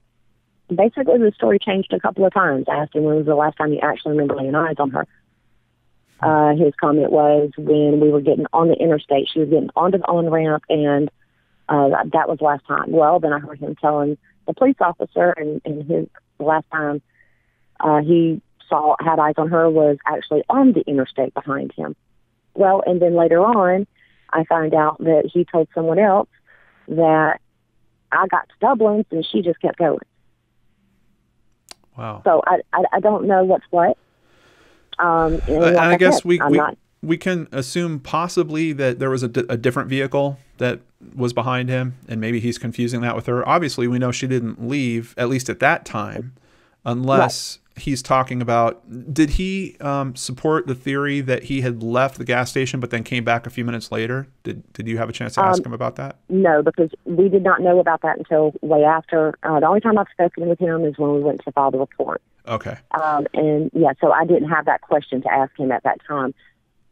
basically the story changed a couple of times. I asked him when was the last time he actually remember laying eyes on her. His comment was when we were getting on the interstate, she was getting onto the on-ramp, and that was the last time. Well, then I heard him telling the police officer, and the last time he had eyes on her was actually on the interstate behind him. Well, and then later on, I found out that he told someone else that I got to Dublin's and she just kept going. Wow. So I don't know what's what. I guess we can assume possibly that there was a different vehicle that was behind him, and maybe he's confusing that with her. Obviously, we know she didn't leave, at least at that time, unless he's talking about, did he support the theory that he had left the gas station but then came back a few minutes later? Did you have a chance to ask him about that? No, because we did not know about that until way after. The only time I've spoken with him is when we went to file the report. Okay. So I didn't have that question to ask him at that time.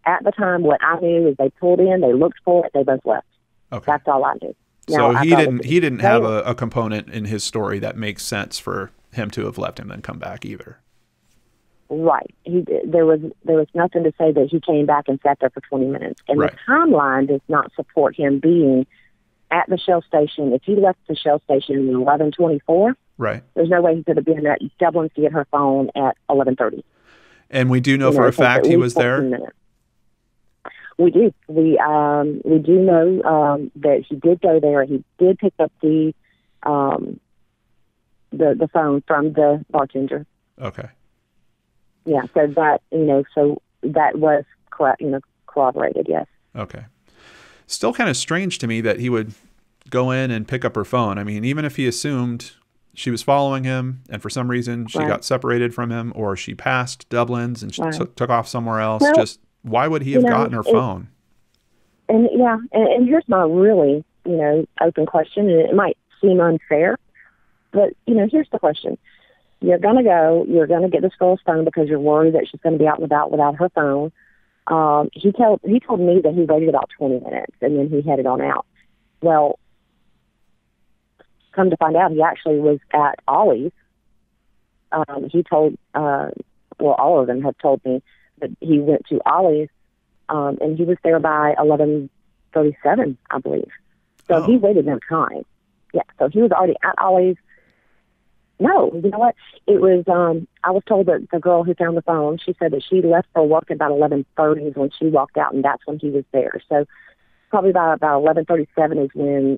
At the time, what I knew is they pulled in, they looked for it, they both left. Okay. That's all I knew. So he didn't have a component in his story that makes sense for him to have left and then come back either. Right. There was nothing to say that he came back and sat there for 20 minutes. And the timeline does not support him being at the Shell station. If he left the Shell station at 11:24, right, there's no way he could have been at Dublin to get her phone at 11:30. And we do know for a fact he was there? Minutes. We do. We do know that he did go there. He did pick up the phone from the bartender. Okay. Yeah, so that was corroborated, yes. Okay. Still kind of strange to me that he would go in and pick up her phone. I mean, even if he assumed she was following him and for some reason she got separated from him, or she passed Dublin's and she took off somewhere else, just why would he have gotten her phone? And here's my really, open question, and it might seem unfair, but, here's the question. You're going to get this girl's phone because you're worried that she's going to be out and about without her phone. He told me that he waited about 20 minutes and then he headed on out. Well, come to find out, he actually was at Ollie's. He told, all of them have told me that he went to Ollie's, and he was there by 11:37, I believe. So he waited no time. Yeah, so he was already at Ollie's. No, you know what? It was, I was told that the girl who found the phone, she said that she left for work at about 11:30 when she walked out, and that's when he was there. So probably about 11:37 is when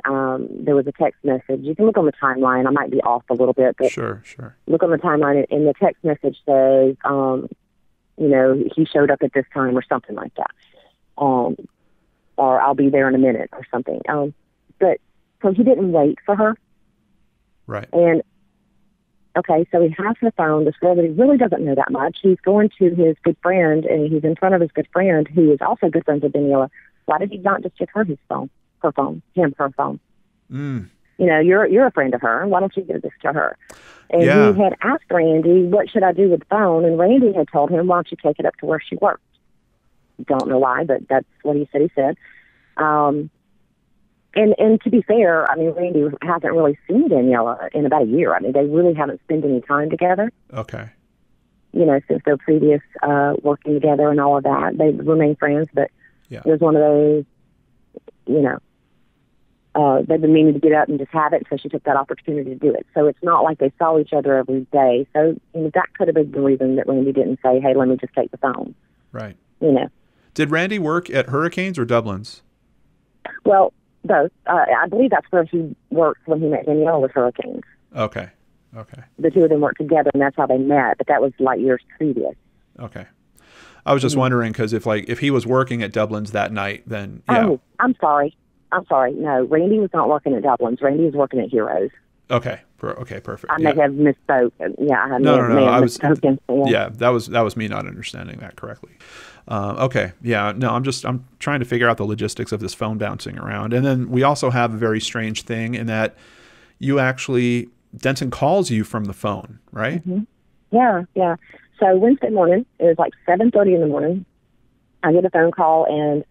there was a text message. You can look on the timeline. I might be off a little bit, but sure. Look on the timeline, and the text message says, he showed up at this time or something like that, or I'll be there in a minute or something. But so he didn't wait for her, right? And okay, so he has the phone, this girl that he really doesn't know that much. He's going to his good friend, and he's in front of his good friend, who is also good friends with Daniella. Why did he not just give her her phone? Mm. You're a friend of her. Why don't you give this to her? And he had asked Randy, what should I do with the phone? And Randy had told him, why don't you take it up to where she worked? Don't know why, but that's what he said. And to be fair, I mean, Randy hasn't really seen Daniella in about a year. I mean, they really haven't spent any time together. Okay. Since their previous working together and all of that. They remain friends, but it was one of those, they've been meaning to get up and just have it, so she took that opportunity to do it. So it's not like they saw each other every day. So that could have been the reason that Randy didn't say, hey, let me just take the phone. Right. Did Randy work at Hurricanes or Dublin's? Well, both. I believe that's where he worked when he met Daniella with Hurricanes. Okay. The two of them worked together, and that's how they met, but that was light years previous. Okay. I was just wondering, because if he was working at Dublin's that night, then, Oh, I'm sorry. No, Randy was not working at Dublin's. Randy was working at Heroes. Okay. Okay. Perfect. I may have misspoke. Yeah, I No. may have I was. misspoken. Yeah, that was me not understanding that correctly. Okay. Yeah. No, I'm trying to figure out the logistics of this phone bouncing around, and then we also have a very strange thing in that Denton calls you from the phone, right? Mm-hmm. Yeah. So Wednesday morning, it was like 7:30 in the morning. I get a phone call, and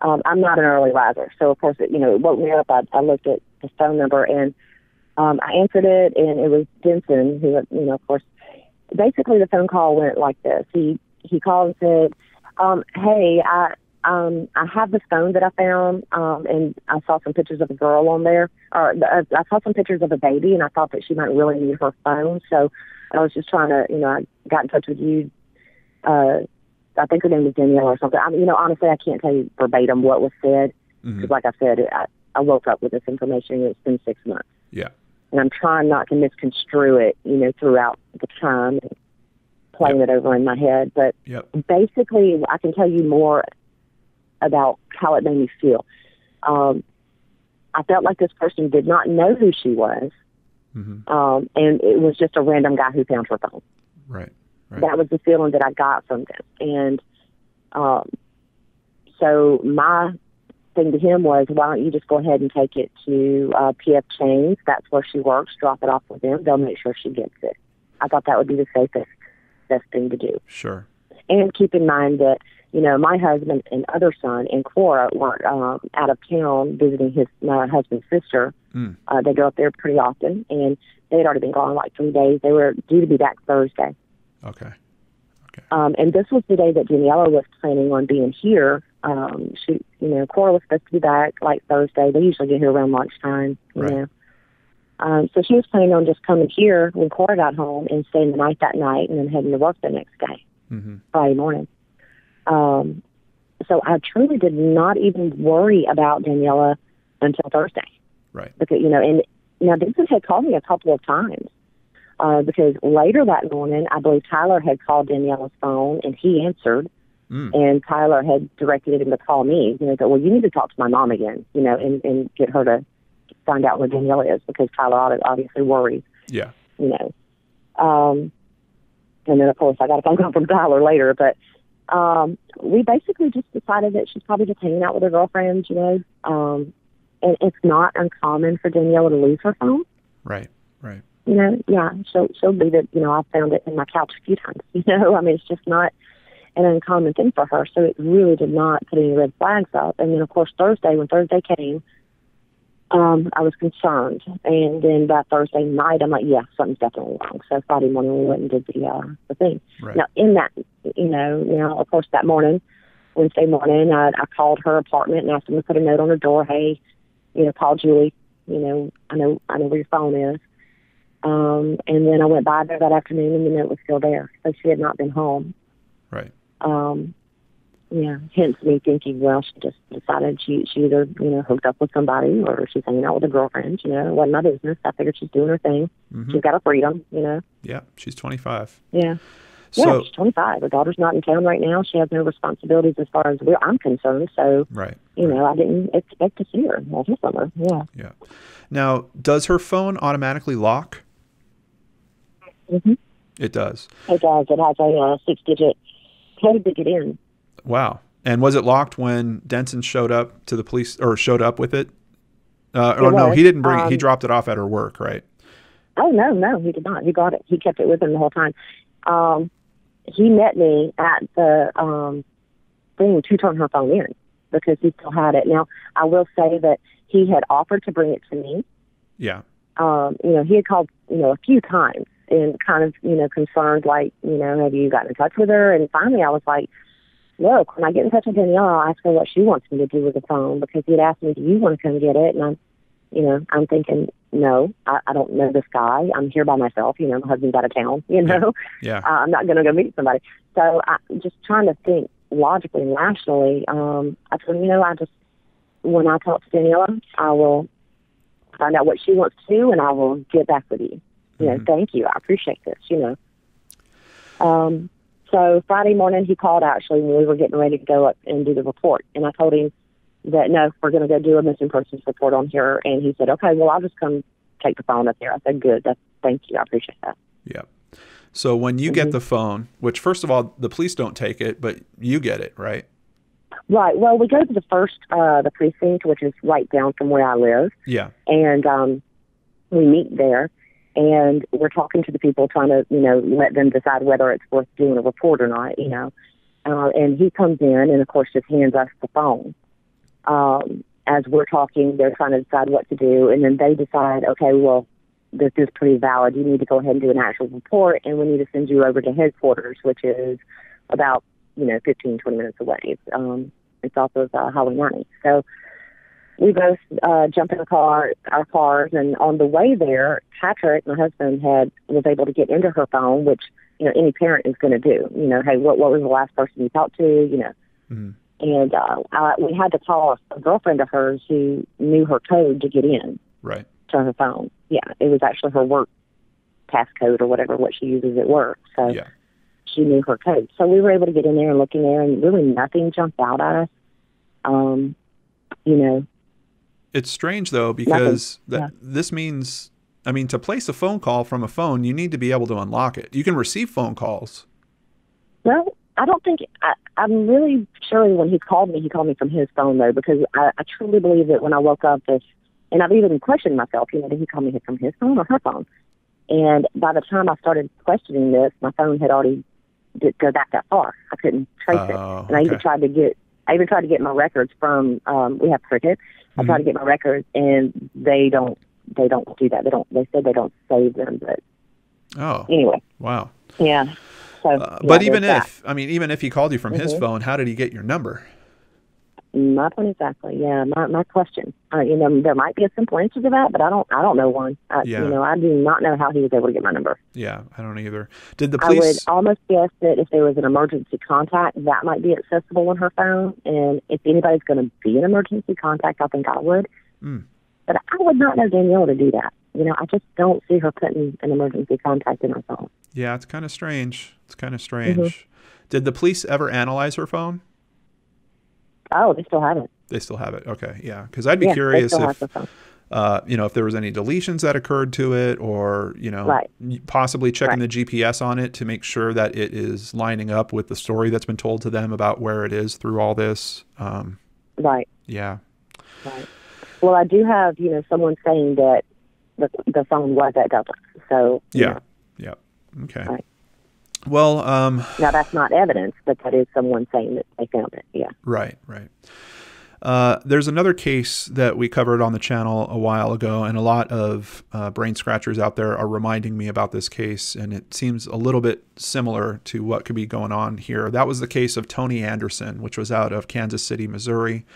I'm not an early riser, so of course it woke me up. I looked at the phone number, and I answered it, and it was Jensens, who of course, basically the phone call went like this. He called and said, "Hey, I have this phone that I found, and I saw some pictures of a girl on there, or I saw some pictures of a baby, and I thought that she might really need her phone, so I was just trying to, I got in touch with you. I think her name was Daniella or something. Honestly, I can't tell you verbatim what was said, because like I said, I woke up with this information, and it's been 6 months. Yeah. And I'm trying not to misconstrue it, throughout the time, and playing it over in my head. But basically, I can tell you more about how it made me feel. I felt like this person did not know who she was, and it was just a random guy who found her phone. Right. That was the feeling that I got from this. And so my thing to him was, why don't you just go ahead and take it to PF Chains? That's where she works. Drop it off with them. They'll make sure she gets it. I thought that would be the safest, best thing to do. Sure. And keep in mind that, my husband and other son and Cora were out of town visiting my husband's sister. They go up there pretty often, and they had already been gone like 3 days. They were due to be back Thursday. Okay. And this was the day that Daniella was planning on being here. She, Cora was supposed to be back like Thursday. They usually get here around lunchtime, you know. So she was planning on just coming here when Cora got home and staying the night that night and then heading to work the next day, Friday morning. So I truly did not even worry about Daniella until Thursday. Right. Because, and now Vincent had called me a couple of times. Because later that morning, I believe Tyler had called Daniella's phone, and he answered, and Tyler had directed him to call me. That, well, you need to talk to my mom again, and get her to find out where Daniella is, because Tyler obviously worries. Yeah. And then, of course, I got a phone call from Tyler later, but we basically just decided that she's probably just hanging out with her girlfriends, and it's not uncommon for Daniella to lose her phone. Right. She'll be that, I found it in my couch a few times, it's just not an uncommon thing for her. So it really did not put any red flags up. And then, of course, when Thursday came, I was concerned. And then by Thursday night, I'm like, yeah, something's definitely wrong. So Friday morning, we went and did the thing. Right. Now, in that, of course, that morning, Wednesday morning, I called her apartment and asked them to put a note on her door. Hey, call Julie. I know where your phone is. And then I went by there that afternoon, and the note was still there. So she had not been home. Right. Hence me thinking, well, she just decided she either, hooked up with somebody, or she's hanging out with a girlfriend. It wasn't my business. I figured she's doing her thing. She's got her freedom, Yeah, she's 25. Yeah. So, she's 25. Her daughter's not in town right now. She has no responsibilities as far as I'm concerned. So, I didn't expect to see her this summer. Yeah. Yeah. Now, does her phone automatically lock? It does. It does. It has a 6-digit code to get in. Wow. And was it locked when Denson showed up to the police, or showed up with it? No, he didn't bring it. He dropped it off at her work, right? Oh, no, he did not. He got it. He kept it with him the whole time. He met me at the thing to turn her phone in, because he still had it. Now, I will say that he had offered to bring it to me. Yeah. He had called, a few times, and kind of, concerned, like, have you gotten in touch with her? And finally I was like, look, when I get in touch with Daniella, I'll ask her what she wants me to do with the phone, because he had asked me, do you want to come get it? And I'm thinking, no, I don't know this guy. I'm here by myself. My husband's out of town, Yeah. I'm not going to go meet somebody. So I'm just trying to think logically and rationally. I told him, when I talk to Daniella, I will find out what she wants to do, and I will get back with you. Thank you. I appreciate this, So Friday morning he called, actually, when we were getting ready to go up and do the report. And I told him that, no, we're going to go do a missing persons report on here. And he said, okay, well, I'll just come take the phone up there. I said, good. Thank you. I appreciate that. Yeah. So when you get the phone, which first of all, the police don't take it, but you get it, right? Right. Well, we go to the precinct, which is right down from where I live. Yeah. And we meet there, and we're talking to the people, trying to, let them decide whether it's worth doing a report or not, and he comes in and, of course, just hands us the phone. As we're talking, they're trying to decide what to do, and then they decide, okay, well, this is pretty valid. You need to go ahead and do an actual report, and we need to send you over to headquarters, which is about, 15, 20 minutes away. It's off of Highway 90. So we both jumped in our cars, and on the way there, Patrick, my husband, was able to get into her phone, which, any parent is going to do. Hey, what was the last person you talked to, Mm-hmm. And we had to call a girlfriend of hers who knew her code to get in right to her phone. Yeah, it was actually her work passcode or whatever, what she uses at work. So she knew her code. So we were able to get in there and look in there, and really nothing jumped out at us. It's strange, though, because this means, to place a phone call from a phone, you need to be able to unlock it. You can receive phone calls. Well, I don't think I'm really sure when he called me from his phone, though, because I truly believe that when I woke up, and I've even questioned myself, did he call me from his phone or her phone? And by the time I started questioning this, my phone had already didn't go back that far. I couldn't trace it, and I even tried to get my records from. We have Cricket. I tried to get my records, and they don't do that. They said they don't save them, but anyway. Wow. Yeah. So, but even if he called you from his phone, how did he get your number? Not one exactly. Yeah, my question. There might be a simple answer to that, but I don't know one. I do not know how he was able to get my number. Yeah, I don't either. Did the police? I would almost guess that if there was an emergency contact, that might be accessible on her phone. And if anybody's going to be an emergency contact, I think I would. But I would not know Daniella to do that. I just don't see her putting an emergency contact in her phone. Yeah, it's kind of strange. Did the police ever analyze her phone? Oh, they still have it. They still have it. Okay, yeah. Because I'd be curious if there was any deletions that occurred to it, or possibly checking the GPS on it to make sure that it is lining up with the story that's been told to them about where it is through all this. Right. Yeah. Right. Well, I do have someone saying that the phone was at Dublin. So yeah. Okay. Right. Well, now that's not evidence, but that is someone saying that they found it. Yeah. Right. There's another case that we covered on the channel a while ago, and a lot of brain scratchers out there are reminding me about this case, and it seems a little bit similar to what could be going on here. That was the case of Toni Anderson, which was out of Kansas City, Missouri.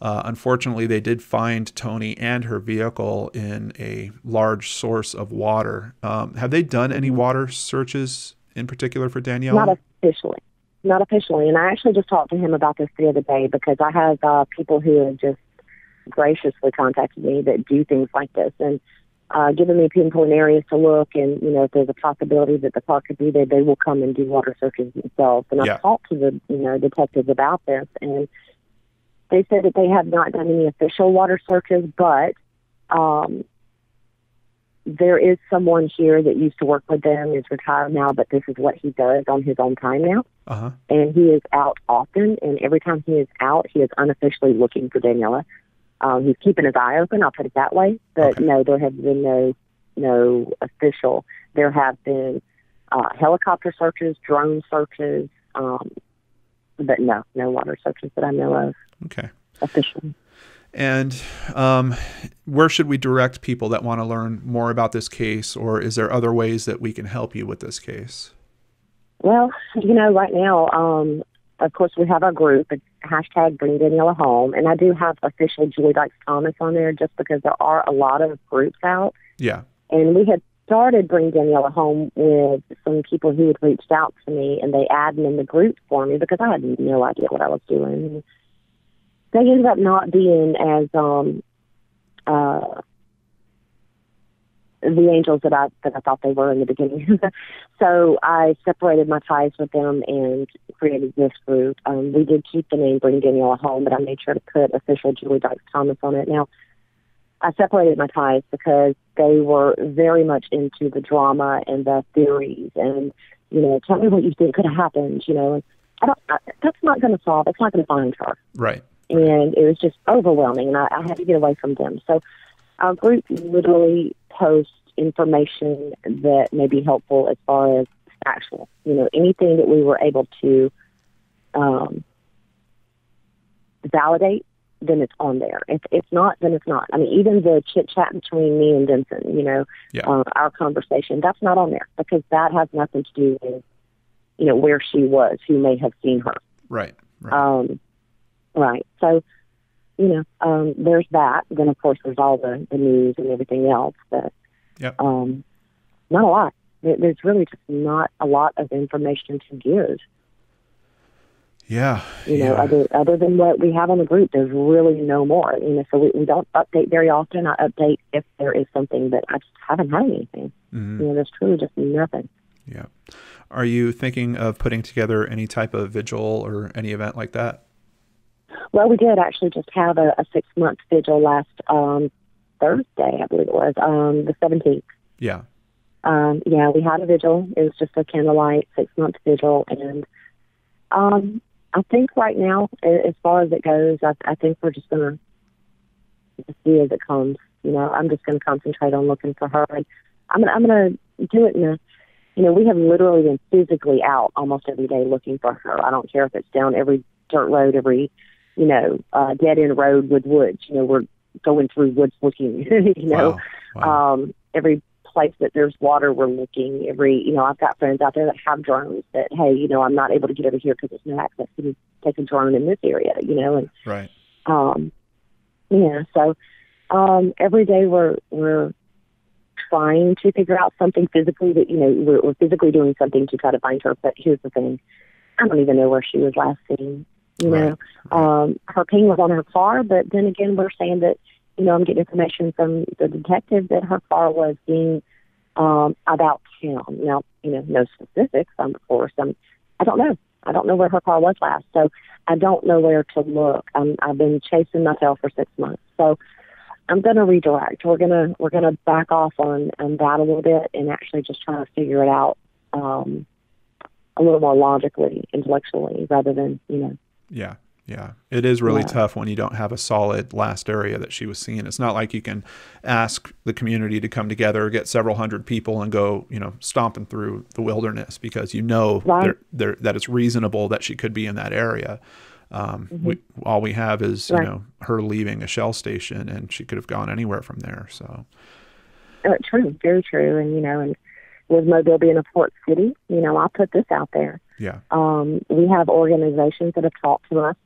Unfortunately, they did find Toni and her vehicle in a large source of water. Have they done any water searches in particular for Danniella? Not officially. And I actually just talked to him about this the other day, because I have people who have just graciously contacted me that do things like this, and given me pinpoint areas to look, and if there's a possibility that the car could be there, they will come and do water searches themselves. And I've talked to the detectives about this, and they said that they have not done any official water searches, but there is someone here that used to work with them, is retired now, but this is what he does on his own time now. And he is out often, and every time he is out, he is unofficially looking for Danniella. He's keeping his eye open, I'll put it that way. But no, there have been no official. There have been helicopter searches, drone searches, but no water searches that I know of. Okay. Officially. And where should we direct people that want to learn more about this case, or is there other ways that we can help you with this case? Well, right now, of course, we have our group. It's #Bring Daniella Home, and I do have official Julie Dykes Thomas on there, just because there are a lot of groups out. Yeah. And we had started Bring Daniella Home with some people who had reached out to me, and they added in the group for me because I had no idea what I was doing. They ended up not being as the angels that I thought they were in the beginning. So I separated my ties with them and created this group. We did keep the name Bring Daniella Home, but I made sure to put official Julie Dykes Thomas on it. Now, I separated my ties because they were very much into the drama and the theories and, tell me what you think could have happened, and that's not going to solve, it's not going to find her. Right. And it was just overwhelming, and I had to get away from them. So our group literally posts information that may be helpful as far as factual, anything that we were able to validate, then it's on there. If it's not, then it's not. I mean, even the chit-chat between me and Jensen, our conversation, that's not on there because that has nothing to do with, where she was, who may have seen her. Right. Right. So, there's that. Then, of course, there's all the news and everything else. But not a lot. There's really just not a lot of information to give. Yeah. Other than what we have on the group, there's really no more. So we don't update very often. I update if there is something, but I just haven't had anything. Mm-hmm. There's truly just nothing. Yeah. Are you thinking of putting together any type of vigil or any event like that? Well, we did actually just have a 6-month vigil last Thursday, I believe it was, the 17th. Yeah. We had a vigil. It was just a candlelight 6-month vigil. And I think right now, as far as it goes, I think we're just going to see as it comes. I'm just going to concentrate on looking for her. And I'm going to do it in a, we have literally been physically out almost every day looking for her. I don't care if it's down every dirt road, every, dead-end road with woods. We're going through woods looking, Wow. Every place that there's water, we're looking. I've got friends out there that have drones that, hey, I'm not able to get over here because there's no access to take a drone in this area, and right. So every day we're trying to figure out something physically that, we're physically doing something to try to find her. But here's the thing. I don't even know where she was last seen. Right. Her ping was on her car, but then again, we're saying that, I'm getting information from the detective that her car was being about town. Now, no specifics, of course. I don't know. I don't know where her car was last, so I don't know where to look. I've been chasing my tail for 6 months, so I'm going to redirect. We're gonna back off on that a little bit and actually just try to figure it out a little more logically, intellectually, rather than Yeah. Yeah. It is really tough when you don't have a solid last area that she was seen. It's not like you can ask the community to come together, get several hundred people and go, stomping through the wilderness because right. that it's reasonable that she could be in that area. All we have is, right. her leaving a shell station, and she could have gone anywhere from there. So true. Very true. And, and with Mobile being a port city, I'll put this out there. Yeah. We have organizations that have talked to us,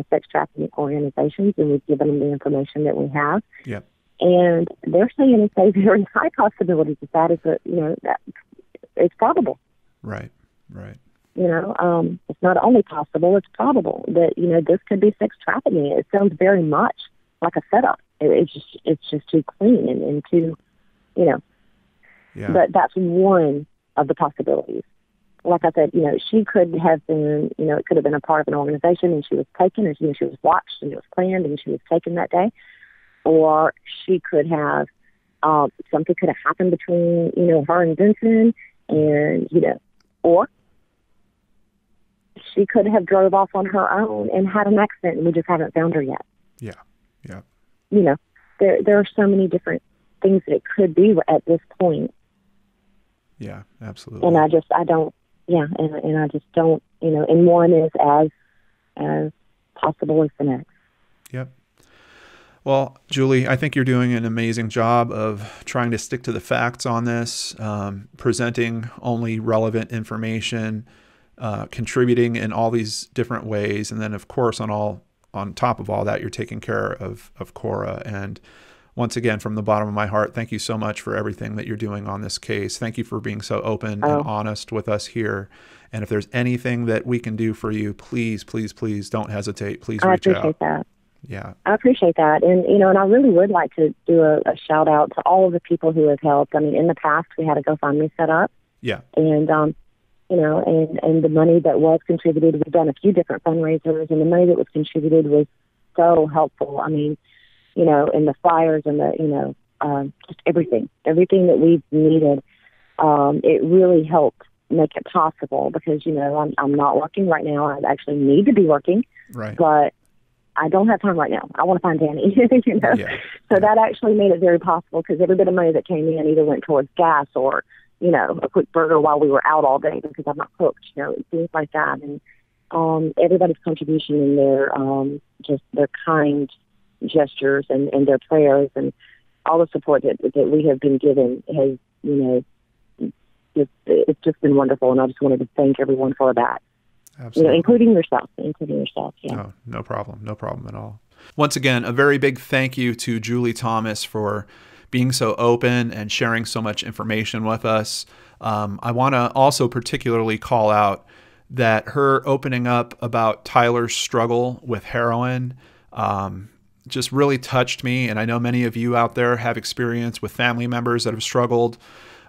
sex trafficking organizations, and we've given them the information that we have. Yep. And they're saying it's a very high possibility that is that it's probable. Right. Right. It's not only possible, it's probable that, this could be sex trafficking. It sounds very much like a setup. It's just too clean and too, Yeah. But that's one of the possibilities. Like I said, she could have been, it could have been a part of an organization and she was taken, and she was watched and it was planned and she was taken that day. Or she could have, something could have happened between, her and Vincent, and, or she could have drove off on her own and had an accident and we just haven't found her yet. Yeah. Yeah. There are so many different things that it could be at this point. Yeah, absolutely. And I just don't, and one is as possible as the next. Yep. Well, Julie, I think you're doing an amazing job of trying to stick to the facts on this, presenting only relevant information, contributing in all these different ways. And then, of course, on top of all that, you're taking care of Cora. And once again, from the bottom of my heart, thank you so much for everything that you're doing on this case. Thank you for being so open and honest with us here. And if there's anything that we can do for you, please, please, please don't hesitate. Please reach out. I appreciate that. Yeah. I appreciate that. And, and I really would like to do a shout out to all of the people who have helped. I mean, in the past, we had a GoFundMe set up. Yeah. And, and the money that was contributed, we've done a few different fundraisers, and the money that was contributed was so helpful. I mean, and the flyers and the, just everything that we've needed. It really helped make it possible because, I'm not working right now. I actually need to be working, right, but I don't have time right now. I want to find Danny, Yeah. So that actually made it very possible because every bit of money that came in either went towards gas or, a quick burger while we were out all day because I'm not cooked, things like that. And everybody's contribution and just their kind gestures and their prayers and all the support that we have been given has, it's just been wonderful. And I just wanted to thank everyone for that. Absolutely. Including yourself. Yeah. Oh, no problem at all. Once again, a very big thank you to Julie Thomas for being so open and sharing so much information with us. I want to also particularly call out that her opening up about Tyler's struggle with heroin just really touched me. And I know many of you out there have experience with family members that have struggled.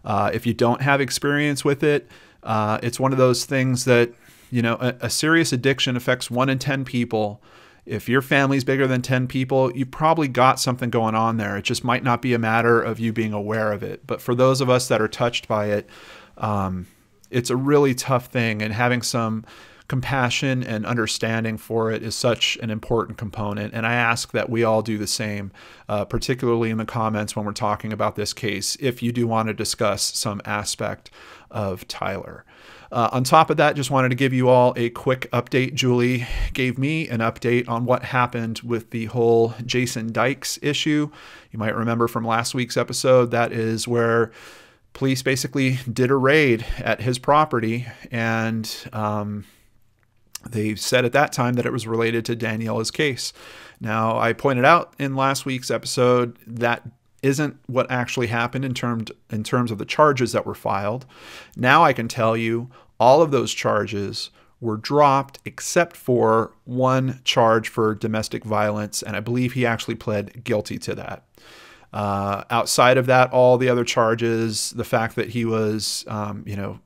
If you don't have experience with it, it's one of those things that, a serious addiction affects 1 in 10 people. If your family's bigger than 10 people, you've probably got something going on there. It just might not be a matter of you being aware of it. But for those of us that are touched by it, it's a really tough thing. And having some compassion and understanding for it is such an important component. And I ask that we all do the same, particularly in the comments when we're talking about this case, if you do want to discuss some aspect of Tyler. On top of that, just wanted to give you all a quick update. Julie gave me an update on what happened with the whole Jason Dykes issue. You might remember from last week's episode, that is where police basically did a raid at his property, and they said at that time that it was related to Daniella's case. Now, I pointed out in last week's episode that isn't what actually happened in terms of the charges that were filed. Now I can tell you all of those charges were dropped except for one charge for domestic violence, and I believe he actually pled guilty to that. Outside of that, all the other charges, the fact that he was,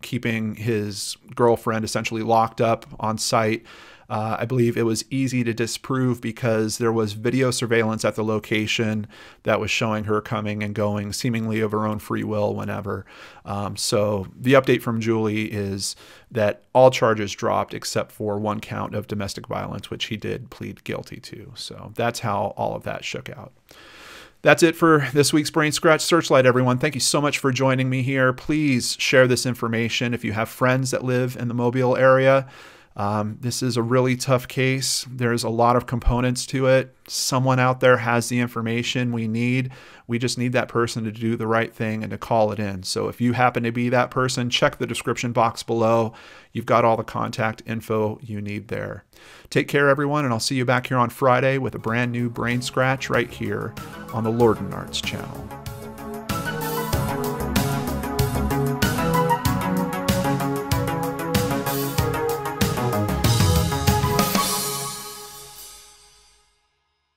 keeping his girlfriend essentially locked up on site, I believe it was easy to disprove because there was video surveillance at the location that was showing her coming and going seemingly of her own free will whenever. So the update from Julie is that all charges dropped except for one count of domestic violence, which he did plead guilty to. So that's how all of that shook out. That's it for this week's Brainscratch Searchlight, everyone. Thank you so much for joining me here. Please share this information if you have friends that live in the Mobile area. This is a really tough case. There's a lot of components to it. Someone out there has the information we need. We just need that person to do the right thing and to call it in. So if you happen to be that person, check the description box below. You've got all the contact info you need there. Take care, everyone, and I'll see you back here on Friday with a brand new Brain Scratch right here on the Lord and Arts channel.